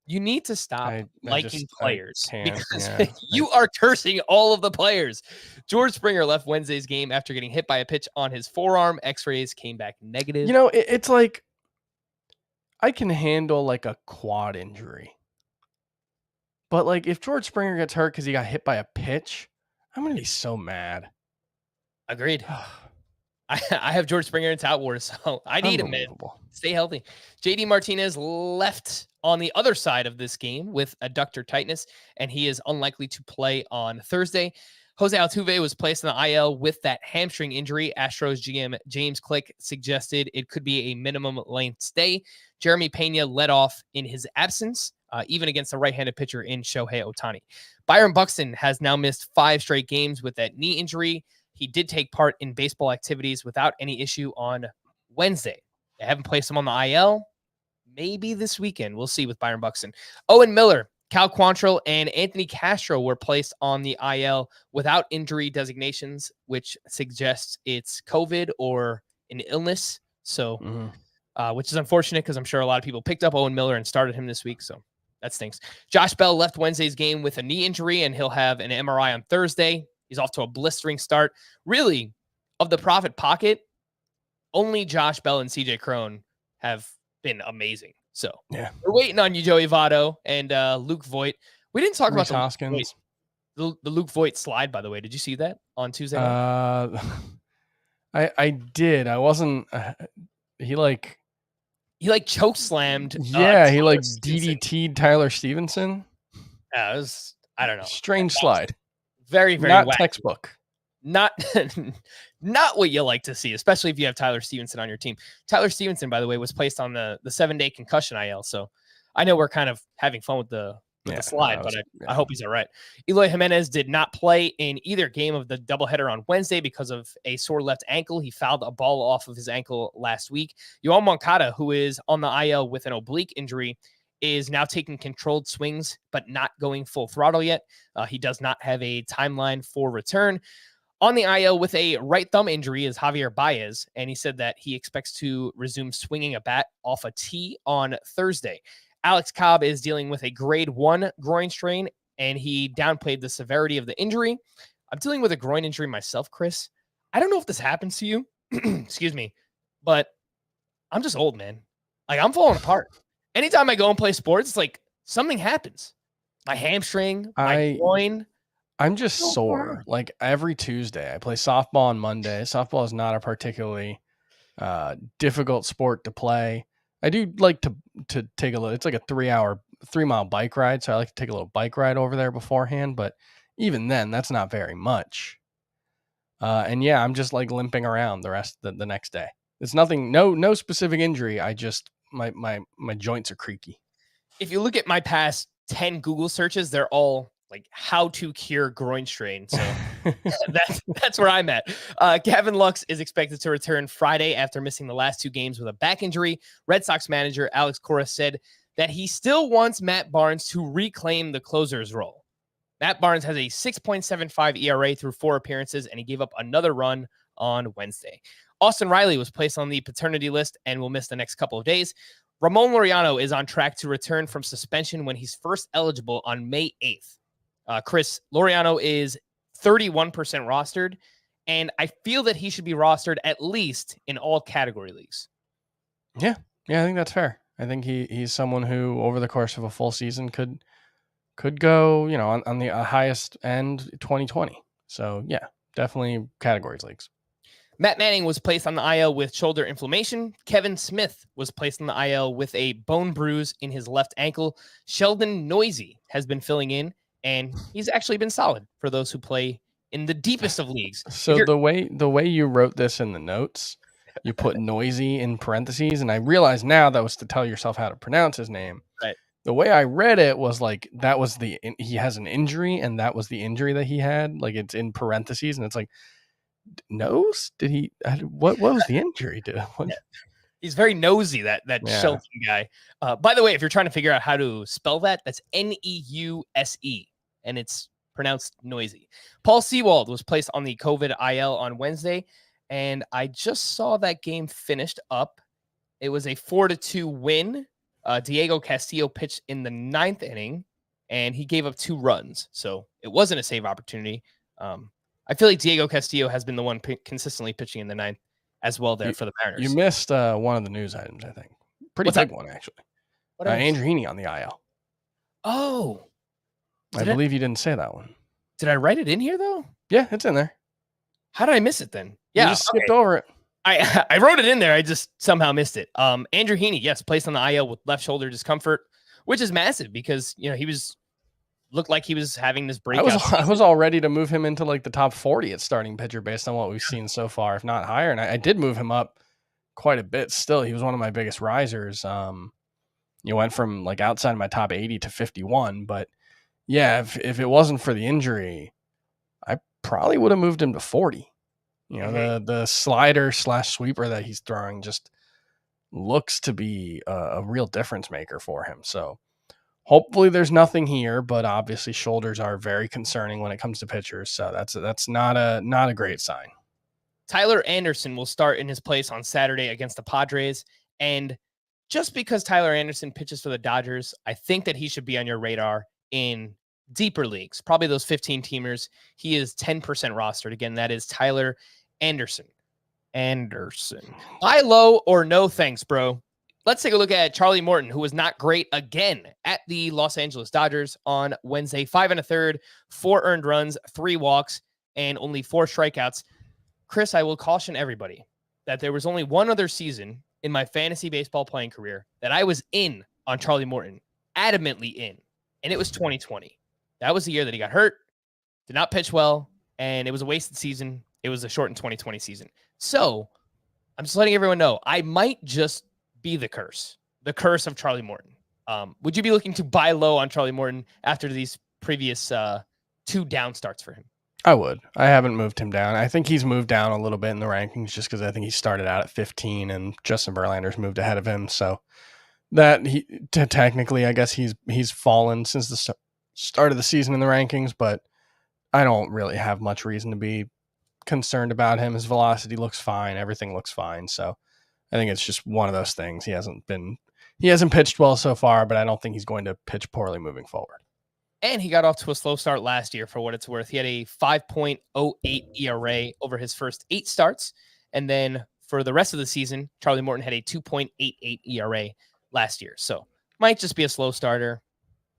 you need to stop liking players because you are cursing all of the players. George Springer left Wednesday's game after getting hit by a pitch on his forearm. X-rays came back negative. It's like I can handle like a quad injury. But like if George Springer gets hurt because he got hit by a pitch, I'm going to be so mad. Agreed. I have George Springer in Tout Wars, so I need him, man. Stay healthy. JD Martinez left on the other side of this game with adductor tightness, and he is unlikely to play on Thursday. Jose Altuve was placed on the IL with that hamstring injury. Astros GM James Click suggested it could be a minimum length stay. Jeremy Pena led off in his absence, even against a right-handed pitcher in Shohei Ohtani. Byron Buxton has now missed 5 straight games with that knee injury. He did take part in baseball activities without any issue on Wednesday. They haven't placed him on the IL. Maybe this weekend. We'll see with Byron Buxton. Owen Miller, Cal Quantrill, and Anthony Castro were placed on the IL without injury designations, which suggests it's COVID or an illness. So, which is unfortunate because I'm sure a lot of people picked up Owen Miller and started him this week. So that stinks. Josh Bell left Wednesday's game with a knee injury, and he'll have an MRI on Thursday. He's off to a blistering start. Really, of the profit pocket, only Josh Bell and CJ Cron have been amazing. So we're waiting on you, Joey Votto and Luke Voit. We didn't talk about the Luke Voit slide, by the way. Did you see that on Tuesday night? I did. I wasn't. He choke slammed. Yeah, he DDT'd Tyler Stevenson. Yeah, it was, I don't know. Strange slide. Very, very not wacky. Textbook. Not what you like to see, especially if you have Tyler Stevenson on your team. Tyler Stevenson, by the way, was placed on the 7-day concussion IL. So I know we're kind of having fun with the with the slide, but I hope he's all right. Eloy Jimenez did not play in either game of the doubleheader on Wednesday because of a sore left ankle. He fouled a ball off of his ankle last week. Yoel Moncada, who is on the IL with an oblique injury, is now taking controlled swings, but not going full throttle yet. He does not have a timeline for return. On the IL with a right thumb injury is Javier Baez, and he said that he expects to resume swinging a bat off a tee on Thursday. Alex Cobb is dealing with a grade 1 groin strain, and he downplayed the severity of the injury. I'm dealing with a groin injury myself, Chris. I don't know if this happens to you, excuse me, but I'm just old, man. Like, I'm falling apart. Anytime I go and play sports, it's like something happens. My hamstring, my groin. I'm just sore. Like every Tuesday, I play softball on Monday. Softball is not a particularly difficult sport to play. I do like to take a little. It's like a 3-mile bike ride, so I like to take a little bike ride over there beforehand. But even then, that's not very much. And yeah, I'm just like limping around the rest of the next day. It's nothing, no specific injury. I just my joints are creaky. If you look at my past 10 Google searches, they're all like how to cure groin strain. So that's where I'm at. Gavin Lux is expected to return Friday after missing the last 2 games with a back injury. Red Sox manager Alex Cora said that he still wants Matt Barnes to reclaim the closer's role. Matt Barnes has a 6.75 ERA through 4 appearances, and he gave up another run on Wednesday. Austin Riley was placed on the paternity list and will miss the next couple of days. Ramon Laureano is on track to return from suspension when he's first eligible on May 8th. Chris, Laureano is 31% rostered, and I feel that he should be rostered at least in all category leagues. Yeah, I think that's fair. I think he's someone who, over the course of a full season, could go, on the highest end 2020. So yeah, definitely categories leagues. Matt Manning was placed on the IL with shoulder inflammation. Kevin Smith was placed on the IL with a bone bruise in his left ankle. Sheldon Noisy has been filling in, and he's actually been solid for those who play in the deepest of leagues. So the way you wrote this in the notes, you put Noisy in parentheses, and I realize now that was to tell yourself how to pronounce his name. Right. The way I read it was like that was he has an injury, and that was the injury that he had. Like it's in parentheses, and it's like nose. Did he? What was the injury to? Yeah. He's very nosy, that Sheldon guy. By the way, if you're trying to figure out how to spell that, that's Neuse, and it's pronounced Noisy. Paul Sewald was placed on the COVID IL on Wednesday, and I just saw that game finished up. It was a 4-2 win. Diego Castillo pitched in the 9th inning, and he gave up 2 runs, so it wasn't a save opportunity. I feel like Diego Castillo has been the one consistently pitching in the 9th as well there for the Mariners. You missed one of the news items, I think. Pretty big one, actually. Andrew Heaney on the IL. Oh. I believe you didn't say that one. Did I write it in here, though? Yeah, it's in there. How did I miss it then? Yeah, you just skipped over it. I wrote it in there. I just somehow missed it. Andrew Heaney, yes, placed on the IL with left shoulder discomfort, which is massive because, he looked like he was having this breakout. I was all ready to move him into like the top 40 at starting pitcher based on what we've seen so far, if not higher. And I did move him up quite a bit still. He was one of my biggest risers. Went from like outside of my top 80 to 51. But yeah, if it wasn't for the injury, I probably would have moved him to 40. The slider / sweeper that he's throwing just looks to be a real difference maker for him. So hopefully there's nothing here, but obviously shoulders are very concerning when it comes to pitchers. So that's not a great sign. Tyler Anderson will start in his place on Saturday against the Padres. And just because Tyler Anderson pitches for the Dodgers, I think that he should be on your radar in deeper leagues, probably those 15 teamers. He is 10% rostered. Again, that is Tyler Anderson. Buy low or no thanks, bro. Let's take a look at Charlie Morton, who was not great again at the Los Angeles Dodgers on Wednesday. 5 1/3, 4 earned runs, 3 walks, and only 4 strikeouts. Chris, I will caution everybody that there was only one other season in my fantasy baseball playing career that I was in on Charlie Morton, adamantly in, and it was 2020. That was the year that he got hurt, did not pitch well, and it was a wasted season. It was a shortened 2020 season. So I'm just letting everyone know I might just be the curse of Charlie Morton. Would you be looking to buy low on Charlie Morton after these previous 2 down starts for him? I would. I haven't moved him down. I think he's moved down a little bit in the rankings just because I think he started out at 15 and Justin Verlander's moved ahead of him. So that technically, I guess he's fallen since the start of the season in the rankings, but I don't really have much reason to be concerned about him. His velocity looks fine. Everything looks fine. So I think it's just one of those things. He hasn't pitched well so far, but I don't think he's going to pitch poorly moving forward. And he got off to a slow start last year for what it's worth. He had a 5.08 ERA over his first 8 starts. And then for the rest of the season, Charlie Morton had a 2.88 ERA last year. So might just be a slow starter,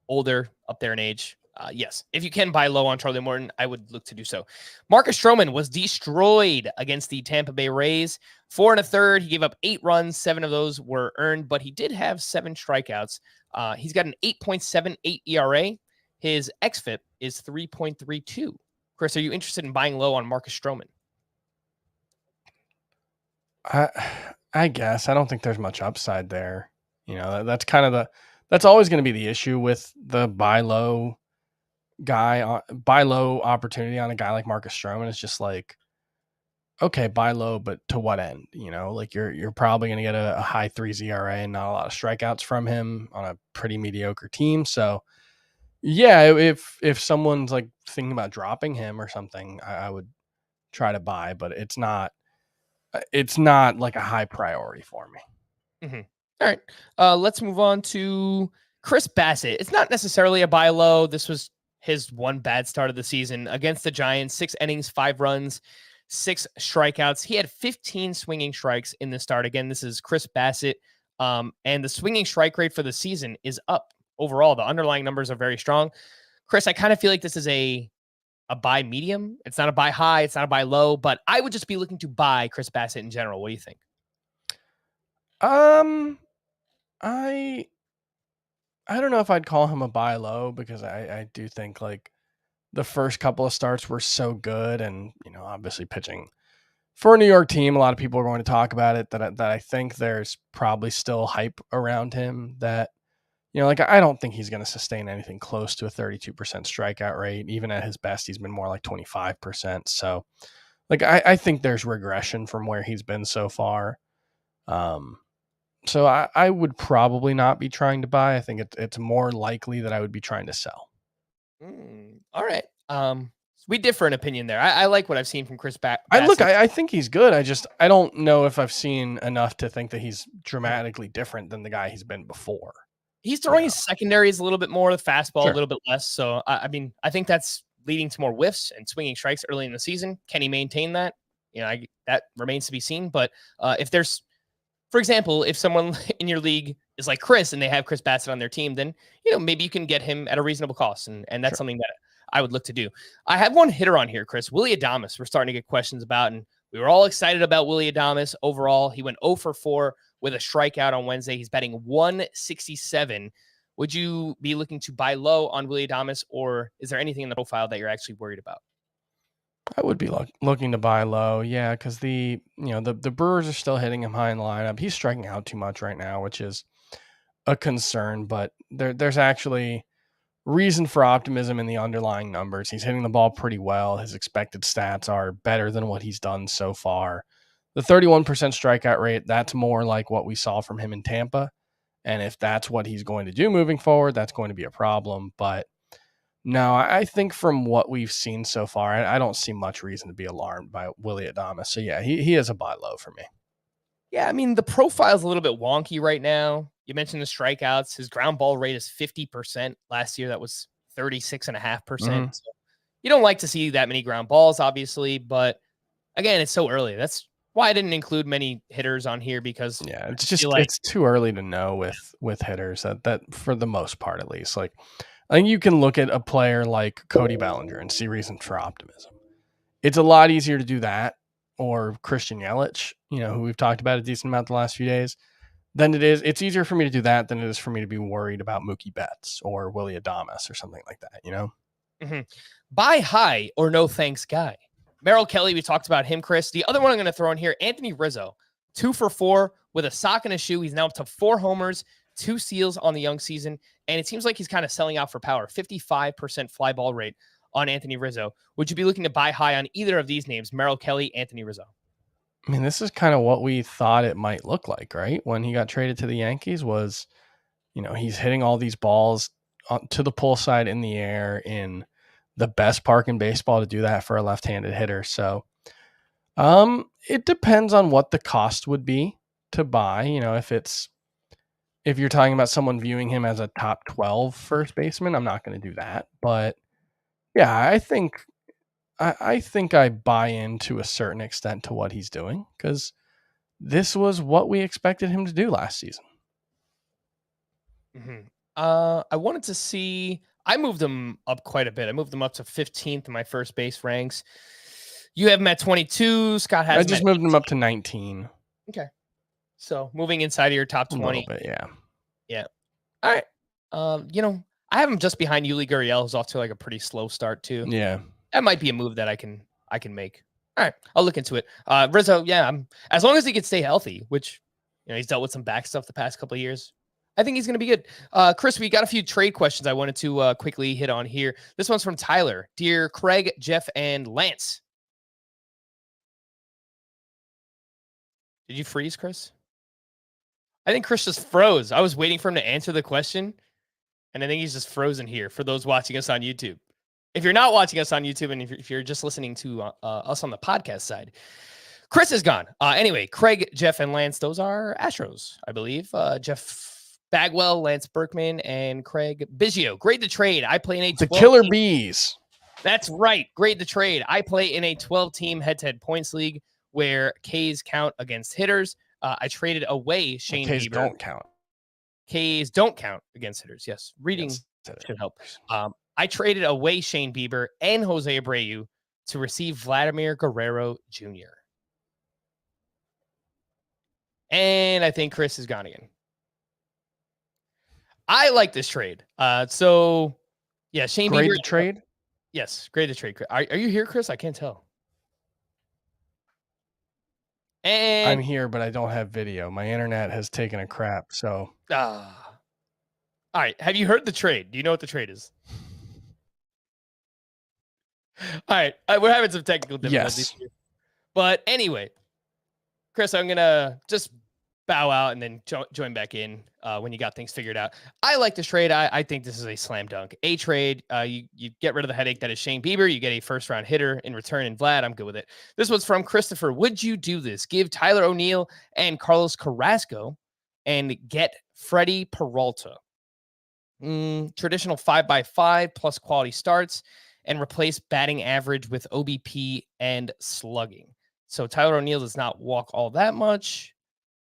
older, up there in age. Yes, if you can buy low on Charlie Morton, I would look to do so. Marcus Stroman was destroyed against the Tampa Bay Rays. 4 1/3. He gave up 8 runs. 7 of those were earned, but he did have 7 strikeouts. He's got an 8.78 ERA. His xFIP is 3.32. Chris, are you interested in buying low on Marcus Stroman? I guess. I don't think there's much upside there. That's kind of that's always going to be the issue with the buy low opportunity on a guy like Marcus Stroman. It's just like, okay, buy low, but to what end? Like you're probably going to get a high 3s ERA and not a lot of strikeouts from him on a pretty mediocre team. So yeah, if someone's like thinking about dropping him or something, I would try to buy, but it's not like a high priority for me. Mm-hmm. All right. Let's move on to Chris Bassett. It's not necessarily a buy low. This was his one bad start of the season against the Giants. 6 innings, 5 runs, 6 strikeouts. He had 15 swinging strikes in the start. Again, this is Chris Bassett. And the swinging strike rate for the season is up. Overall, the underlying numbers are very strong. Chris, I kind of feel like this is a buy medium. It's not a buy high. It's not a buy low, but I would just be looking to buy Chris Bassett in general. What do you think? I don't know if I'd call him a buy low because I do think like the first couple of starts were so good, and obviously pitching for a New York team, a lot of people are going to talk about it. That I think there's probably still hype around him that. Like I don't think he's going to sustain anything close to a 32% strikeout rate. Even at his best, he's been more like 25%. So like, I think there's regression from where he's been so far. So I would probably not be trying to buy. I think it's more likely that I would be trying to sell. All right. We differ in opinion there. I like what I've seen from Chris Bassett. I think he's good. I don't know if I've seen enough to think that he's dramatically different than the guy he's been before. He's throwing his secondaries a little bit more, the fastball a little bit less. So, I think that's leading to more whiffs and swinging strikes early in the season. Can he maintain that? That remains to be seen. But if there's, for example, if someone in your league is like Chris and they have Chris Bassett on their team, then, maybe you can get him at a reasonable cost. And that's something that I would look to do. I have one hitter on here, Chris, Willy Adames. We're starting to get questions about, and we were all excited about Willy Adames. Overall, he went 0 for 4 with a strikeout on Wednesday. He's batting 167. Would you be looking to buy low on Willy Adames, or is there anything in the profile that you're actually worried about? I would be looking to buy low, yeah, because the Brewers are still hitting him high in the lineup. He's striking out too much right now, which is a concern. But there's actually reason for optimism in the underlying numbers. He's hitting the ball pretty well. His expected stats are better than what he's done so far. The 31% strikeout rate, that's more like what we saw from him in Tampa. And if that's what he's going to do moving forward, that's going to be a problem. But no, I think from what we've seen so far, I don't see much reason to be alarmed by Willy Adames. So yeah, he is a buy low for me. Yeah, the profile's a little bit wonky right now. You mentioned the strikeouts. His ground ball rate is 50%. Last year, that was 36.5%. So you don't like to see that many ground balls, obviously. But again, it's so early. That's why I didn't include many hitters on here, because it's just it's too early to know with hitters that for the most part, at least. Like, I think you can look at a player like Cody Bellinger and see reason for optimism. It's a lot easier to do that, or Christian Yelich, who we've talked about a decent amount the last few days, than it is. It's easier for me to do that than it is for me to be worried about Mookie Betts or Willy Adames or something like that, Buy high or no thanks guy. Merrill Kelly, we talked about him, Chris. The other one I'm going to throw in here, Anthony Rizzo, 2 for 4 with a sock and a shoe. He's now up to 4 homers, 2 steals on the young season, and it seems like he's kind of selling out for power. 55% fly ball rate on Anthony Rizzo. Would you be looking to buy high on either of these names, Merrill Kelly, Anthony Rizzo? I mean, this is kind of what we thought it might look like, right? When he got traded to the Yankees was, he's hitting all these balls to the pull side in the air in the best park in baseball to do that for a left-handed hitter. So it depends on what the cost would be to buy. If you're talking about someone viewing him as a top 12 first baseman, I'm not going to do that. But yeah, I think I buy in to a certain extent to what he's doing, because this was what we expected him to do last season. Mm-hmm. I wanted to see. I moved him up quite a bit. I moved him up to 15th in my first base ranks. You have him at 22. Scott has. I just moved him up to 19. Okay, so moving inside of your top 20. A little bit, yeah. Yeah. All right. I have him just behind Yuli Gurriel, who's off to like a pretty slow start too. Yeah, that might be a move that I can make. All right, I'll look into it. Rizzo, yeah, as long as he can stay healthy, which he's dealt with some back stuff the past couple of years. I think he's going to be good. Chris, we got a few trade questions I wanted to quickly hit on here. This one's from Tyler. Dear Craig, Jeff, and Lance. Did you freeze, Chris? I think Chris just froze. I was waiting for him to answer the question, and I think he's just frozen here for those watching us on YouTube. If you're not watching us on YouTube, and if you're just listening to us on the podcast side, Chris is gone. Anyway, Craig, Jeff, and Lance, those are Astros, I believe. Jeff Bagwell, Lance Berkman, and Craig Biggio. Grade the trade. I play in a 12 the Killer Bees. That's right. Grade the trade. I play in a 12-team head-to-head points league where Ks count against hitters. I traded away Shane Bieber. Ks don't count. Ks don't count against hitters. Yes, reading should help. I traded away Shane Bieber and Jose Abreu to receive Vladimir Guerrero Jr. And I think Chris is gone again. I like this trade. So yeah, Shane Bieber. Grade the trade? Yes, grade the trade. Are you here, Chris? I can't tell. And I'm here, but I don't have video. My internet has taken a crap, so. All right. Have you heard the trade? Do you know what the trade is? All right. We're having some technical difficulties here. But anyway, Chris, I'm going to just bow out and then join back in when you got things figured out. I like this trade. I think this is a slam dunk. A trade, you get rid of the headache that is Shane Bieber. You get a first-round hitter in return, and Vlad, I'm good with it. This was from Christopher. Would you do this? Give Tyler O'Neill and Carlos Carrasco and get Freddie Peralta. Traditional 5x5 plus quality starts and replace batting average with OBP and slugging. So Tyler O'Neill does not walk all that much,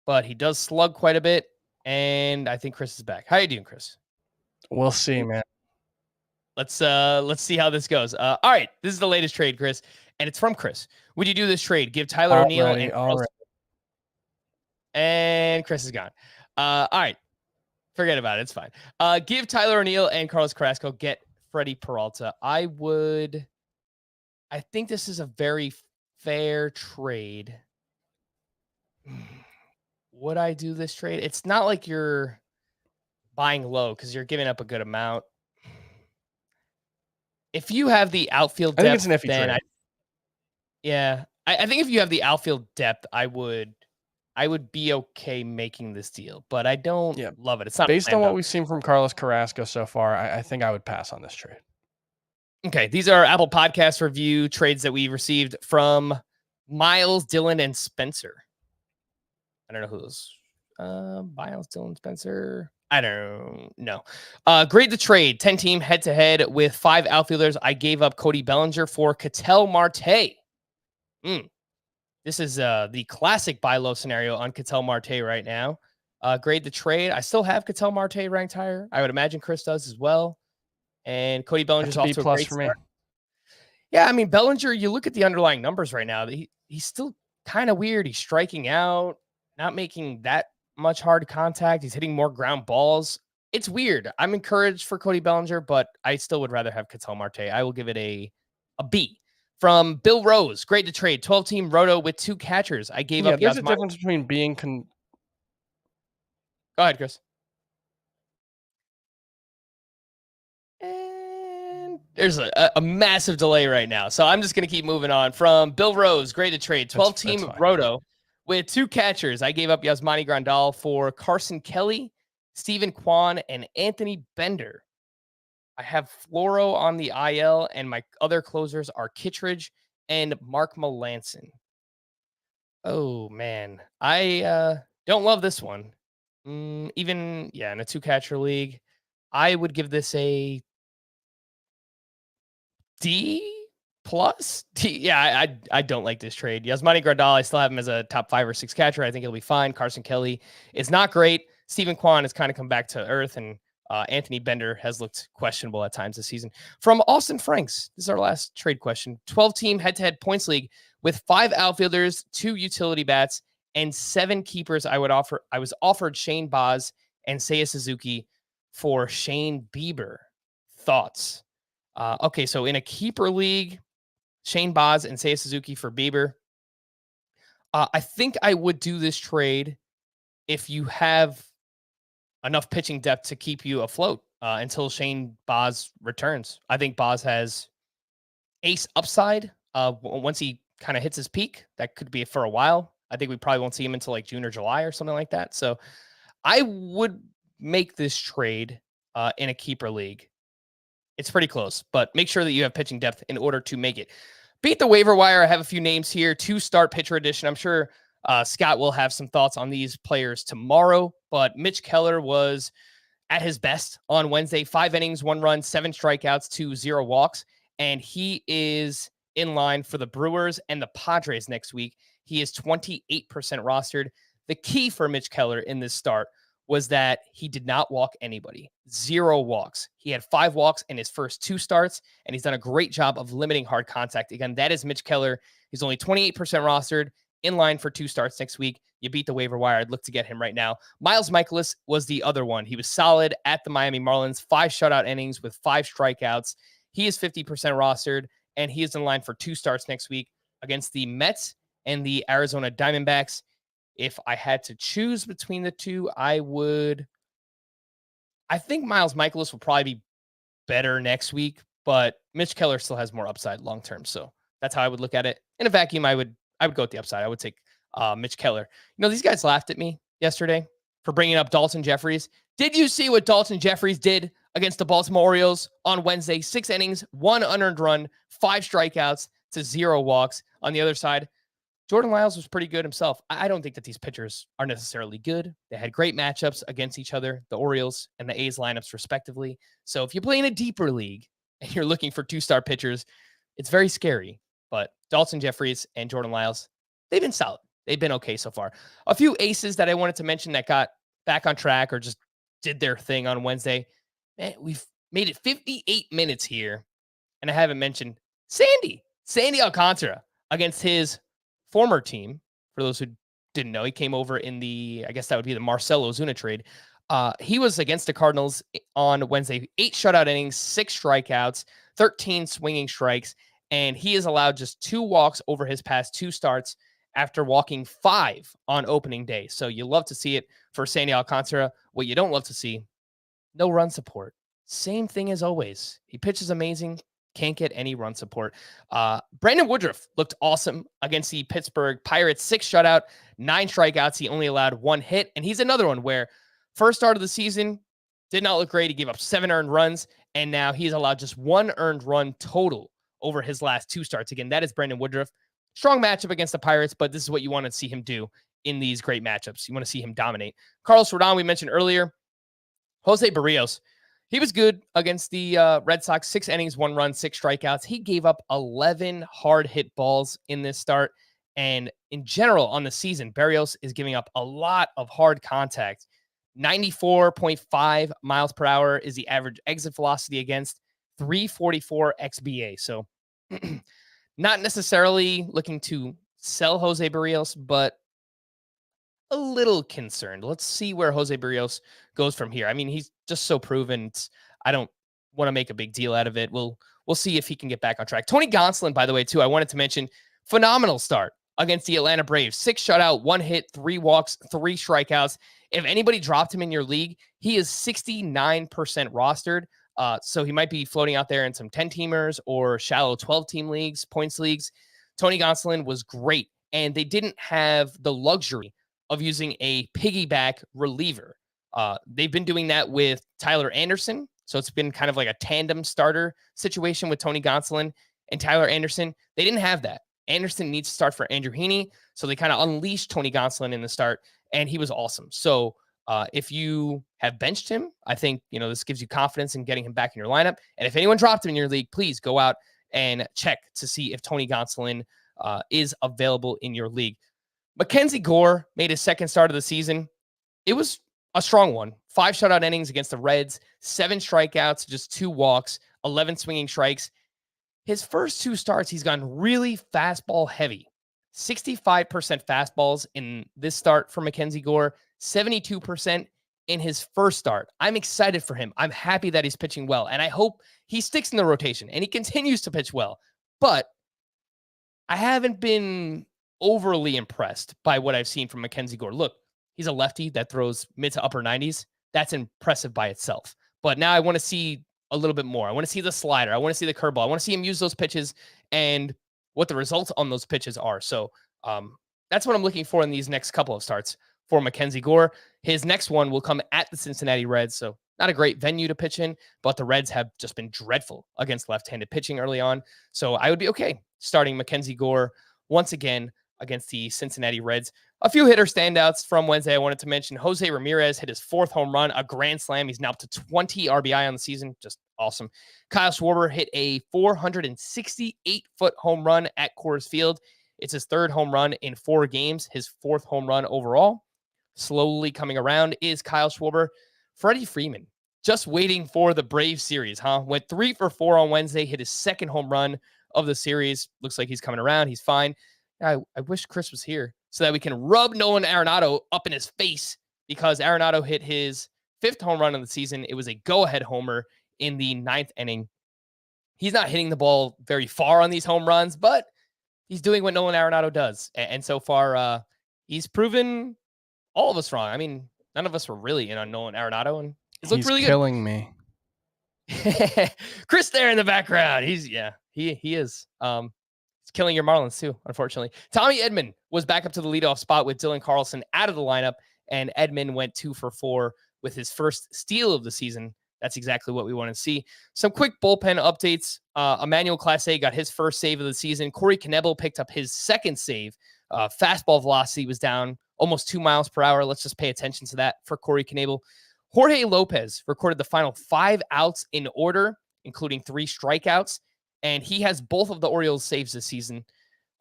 but he does slug quite a bit. And I think Chris is back. How you doing, Chris? We'll see, man. Let's see how this goes. All right. This is the latest trade, Chris. And it's from Chris. Would you do this trade? Give Tyler O'Neill and Chris is gone. All right. Forget about it. It's fine. Give Tyler O'Neill and Carlos Carrasco. Get Freddie Peralta. I think this is a very fair trade. Would I do this trade? It's not like you're buying low because you're giving up a good amount. If you have the outfield depth, I think it's an iffy trade. I think if you have the outfield depth, I would be okay making this deal, but I don't love it. It's not based on what we've seen from Carlos Carrasco so far. I think I would pass on this trade. Okay, these are Apple Podcast review trades that we received from Miles, Dylan, and Spencer. I don't know who those. Miles, Dylan, Spencer. I don't know. Grade the trade. 10-team head-to-head with 5 outfielders. I gave up Cody Bellinger for Ketel Marte. This is the classic buy low scenario on Ketel Marte right now. Grade the trade. I still have Ketel Marte ranked higher. I would imagine Chris does as well. And Cody Bellinger's off to a great start. Me. Yeah, I mean, Bellinger, you look at the underlying numbers right now. He's still kind of weird. He's striking out, not making that much hard contact. He's hitting more ground balls. It's weird. I'm encouraged for Cody Bellinger, but I still would rather have Ketel Marte. I will give it a B. From Bill Rose, great to trade. 12-team roto with 2 catchers. I gave up. There's a difference between being. Go ahead, Chris. There's a massive delay right now. So I'm just going to keep moving on. From Bill Rose, graded trade, 12-team roto with 2 catchers. I gave up Yasmani Grandal for Carson Kelly, Stephen Kwan, and Anthony Bender. I have Floro on the IL, and my other closers are Kittredge and Mark Melanson. Oh, man. I don't love this one. Even, in a 2-catcher league, I would give this a D+. I don't like this trade. Yasmani Grandal, I still have him as a top 5 or 6 catcher. I think he'll be fine. Carson Kelly is not great. Stephen Kwan has kind of come back to earth, and Anthony Bender has looked questionable at times this season. From Austin Franks, this is our last trade question. 12-team head-to-head points league with 5 outfielders, 2 utility bats, and 7 keepers. I was offered Shane Baz and Seiya Suzuki for Shane Bieber. Thoughts? Okay, so in a keeper league, Shane Baz and Seiya Suzuki for Bieber. I think I would do this trade if you have enough pitching depth to keep you afloat until Shane Baz returns. I think Baz has ace upside once he kind of hits his peak. That could be for a while. I think we probably won't see him until like June or July or something like that. So I would make this trade in a keeper league. It's pretty close, but make sure that you have pitching depth in order to make it. Beat the waiver wire. I have a few names here. 2-start pitcher edition. I'm sure Scott will have some thoughts on these players tomorrow, but Mitch Keller was at his best on Wednesday. 5 innings, 1 run, 7 strikeouts to 0 walks, and he is in line for the Brewers and the Padres next week. He is 28% rostered. The key for Mitch Keller in this start was that he did not walk anybody. 0 walks. He had 5 walks in his first 2 starts, and he's done a great job of limiting hard contact. Again, that is Mitch Keller. He's only 28% rostered, in line for 2 starts next week. You beat the waiver wire. I'd look to get him right now. Miles Mikolas was the other one. He was solid at the Miami Marlins, 5 shutout innings with 5 strikeouts. He is 50% rostered, and he is in line for 2 starts next week against the Mets and the Arizona Diamondbacks. If I had to choose between the two, I think Miles Mikolas will probably be better next week, but Mitch Keller still has more upside long-term. So that's how I would look at it. In a vacuum, I would go with the upside. I would take Mitch Keller. These guys laughed at me yesterday for bringing up Dalton Jeffries. Did you see what Dalton Jeffries did against the Baltimore Orioles on Wednesday? 6 innings, 1 unearned run, 5 strikeouts to 0 walks. On the other side, Jordan Lyles was pretty good himself. I don't think that these pitchers are necessarily good. They had great matchups against each other, the Orioles and the A's lineups respectively. So if you play in a deeper league and you're looking for 2-star pitchers, it's very scary. But Dalton Jeffries and Jordan Lyles, they've been solid. They've been okay so far. A few aces that I wanted to mention that got back on track or just did their thing on Wednesday. Man, we've made it 58 minutes here, and I haven't mentioned Sandy Alcantara against his former team. For those who didn't know, he came over in I guess that would be the Marcell Ozuna trade. He was against the Cardinals on Wednesday. 8 shutout innings, 6 strikeouts, 13 swinging strikes, and he has allowed just 2 walks over his past 2 starts after walking 5 on opening day. So you love to see it for Sandy Alcantara. What you don't love to see, no run support. Same thing as always. He pitches amazing, can't get any run support. Brandon Woodruff looked awesome against the Pittsburgh Pirates. 6 shutout, 9 strikeouts. He only allowed 1 hit, and he's another one where first start of the season did not look great. He gave up 7 earned runs, and now he's allowed just 1 earned run total over his last 2 starts. Again, that is Brandon Woodruff. Strong matchup against the Pirates, but this is what you want to see him do in these great matchups. You want to see him dominate. Carlos Rodon, we mentioned earlier. Jose Barrios, he was good against the Red Sox. 6 innings, 1 run, 6 strikeouts. He gave up 11 hard hit balls in this start. And in general, on the season, Barrios is giving up a lot of hard contact. 94.5 miles per hour is the average exit velocity against 344 XBA. So not necessarily looking to sell Jose Barrios, but a little concerned. Let's see where Jose Barrios goes from here. I mean, he's just so proven. I don't want to make a big deal out of it. We'll see if he can get back on track. Tony Gonsolin, by the way, too, I wanted to mention, phenomenal start against the Atlanta Braves. 6 shutout, 1 hit, 3 walks, 3 strikeouts. If anybody dropped him in your league, he is 69% rostered. So he might be floating out there in some 10-teamers or shallow 12-team leagues, points leagues. Tony Gonsolin was great, and they didn't have the luxury of using a piggyback reliever. They've been doing that with Tyler Anderson, so it's been kind of like a tandem starter situation with Tony Gonsolin and Tyler Anderson. They didn't have that. Anderson needs to start for Andrew Heaney, so they kind of unleashed Tony Gonsolin in the start, and he was awesome. So if you have benched him, I think this gives you confidence in getting him back in your lineup. And if anyone dropped him in your league, please go out and check to see if Tony Gonsolin is available in your league. Mackenzie Gore made his second start of the season. It was a strong one. 5 shutout innings against the Reds, 7 strikeouts, just 2 walks, 11 swinging strikes. His first 2 starts, he's gone really fastball heavy. 65% fastballs in this start for Mackenzie Gore, 72% in his first start. I'm excited for him. I'm happy that he's pitching well, and I hope he sticks in the rotation and he continues to pitch well. But I haven't been overly impressed by what I've seen from Mackenzie Gore. Look, he's a lefty that throws mid to upper 90s. That's impressive by itself. But now I want to see a little bit more. I want to see the slider. I want to see the curveball. I want to see him use those pitches and what the results on those pitches are. So that's what I'm looking for in these next couple of starts for Mackenzie Gore. His next one will come at the Cincinnati Reds. So not a great venue to pitch in, but the Reds have just been dreadful against left-handed pitching early on. So I would be okay starting Mackenzie Gore once again against the Cincinnati Reds. A few hitter standouts from Wednesday I wanted to mention. Jose Ramirez hit his 4th home run, a grand slam. He's now up to 20 RBI on the season. Just awesome. Kyle Schwarber hit a 468-foot home run at Coors Field. It's his 3rd home run in 4 games, his 4th home run overall. Slowly coming around is Kyle Schwarber. Freddie Freeman, just waiting for the Braves series, huh? Went 3 for 4 on Wednesday, hit his 2nd home run of the series. Looks like he's coming around. He's fine. I wish Chris was here so that we can rub Nolan Arenado up in his face, because Arenado hit his 5th home run of the season. It was a go-ahead homer in the 9th inning. He's not hitting the ball very far on these home runs, but he's doing what Nolan Arenado does. And so far, he's proven all of us wrong. I mean, none of us were really in on Nolan Arenado, and he's looked really good. He's killing me. Chris there in the background. He is. It's killing your Marlins too, unfortunately. Tommy Edman was back up to the leadoff spot with Dylan Carlson out of the lineup, and Edman went 2 for 4 with his first steal of the season. That's exactly what we want to see. Some quick bullpen updates. Emmanuel Clase got his first save of the season. Corey Knebel picked up his 2nd save. Fastball velocity was down almost 2 miles per hour. Let's just pay attention to that for Corey Knebel. Jorge Lopez recorded the final 5 outs in order, including 3 strikeouts, and he has both of the Orioles' saves this season.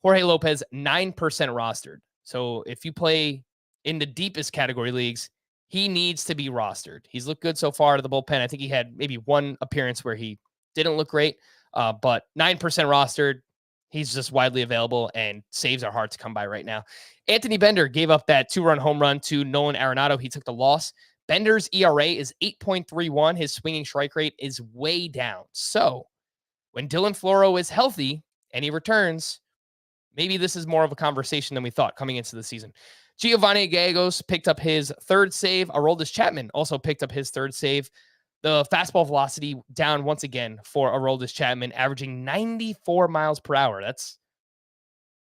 Jorge Lopez, 9% rostered. So if you play in the deepest category leagues, he needs to be rostered. He's looked good so far out of the bullpen. I think he had maybe 1 appearance where he didn't look great, but 9% rostered. He's just widely available, and saves are hard to come by right now. Anthony Bender gave up that 2-run home run to Nolan Arenado. He took the loss. Bender's ERA is 8.31. His swinging strike rate is way down. So when Dylan Floro is healthy and he returns, maybe this is more of a conversation than we thought coming into the season. Giovanni Gallegos picked up his 3rd save. Aroldis Chapman also picked up his 3rd save. The fastball velocity down once again for Aroldis Chapman, averaging 94 miles per hour. That's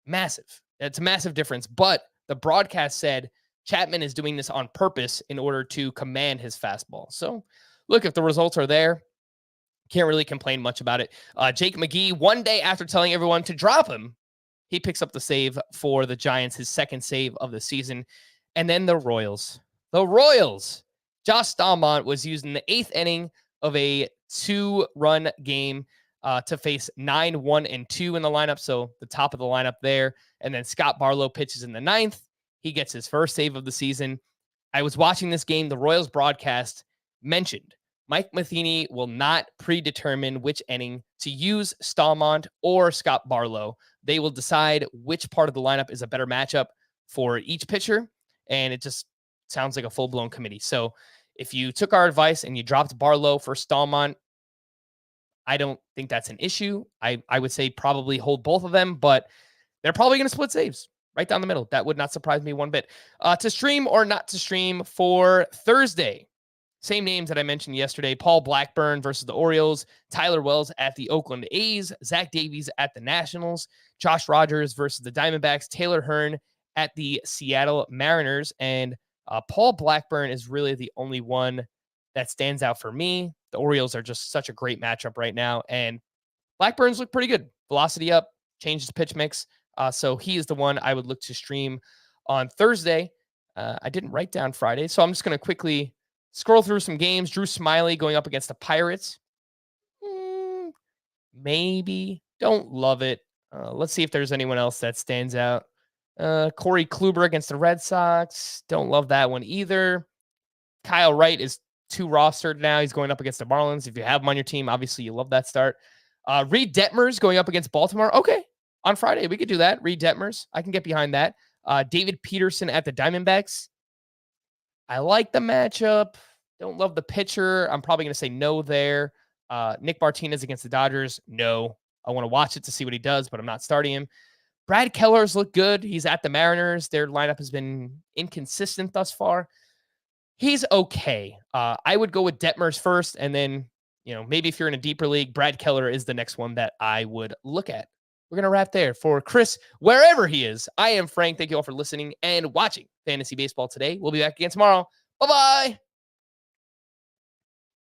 massive. That's a massive difference. But the broadcast said Chapman is doing this on purpose in order to command his fastball. So, look, if the results are there, can't really complain much about it. Jake McGee, 1 day after telling everyone to drop him, he picks up the save for the Giants, his 2nd save of the season. And then the Royals. The Royals. Josh Staumont was used in the 8th inning of a 2-run game to face 9, 1, and 2 in the lineup. So the top of the lineup there. And then Scott Barlow pitches in the 9th. He gets his first save of the season. I was watching this game. The Royals broadcast mentioned Mike Matheny will not predetermine which inning to use Staumont or Scott Barlow. They will decide which part of the lineup is a better matchup for each pitcher. And it just sounds like a full-blown committee. So if you took our advice and you dropped Barlow for Staumont, I don't think that's an issue. I would say probably hold both of them, but they're probably going to split saves right down the middle. That would not surprise me one bit. To stream or not to stream for Thursday, Same names that I mentioned yesterday. Paul Blackburn versus the Orioles. Tyler Wells at the Oakland A's. Zach Davies at the Nationals. Josh Rogers versus the Diamondbacks. Taylor Hearn at the Seattle Mariners. And Paul Blackburn is really the only one that stands out for me. The Orioles are just such a great matchup right now. And Blackburn's look pretty good. Velocity up, changes the pitch mix. So he is the one I would look to stream on Thursday. I didn't write down Friday, so I'm just going to quickly scroll through some games. Drew Smiley going up against the Pirates. Maybe. Don't love it. Let's see if there's anyone else that stands out. Corey Kluber against the Red Sox. Don't love that one either. Kyle Wright is 2 rostered now. He's going up against the Marlins. If you have him on your team, obviously you love that start. Reed Detmers going up against Baltimore. Okay. On Friday, we could do that. Reed Detmers. I can get behind that. David Peterson at the Diamondbacks. I like the matchup. Don't love the pitcher. I'm probably going to say no there. Nick Martinez against the Dodgers. No. I want to watch it to see what he does, but I'm not starting him. Brad Keller's looked good. He's at the Mariners. Their lineup has been inconsistent thus far. He's okay. I would go with Detmers first, and then, maybe if you're in a deeper league, Brad Keller is the next one that I would look at. We're going to wrap there. For Chris, wherever he is, I am Frank. Thank you all for listening and watching Fantasy Baseball today. We'll be back again tomorrow. Bye-bye.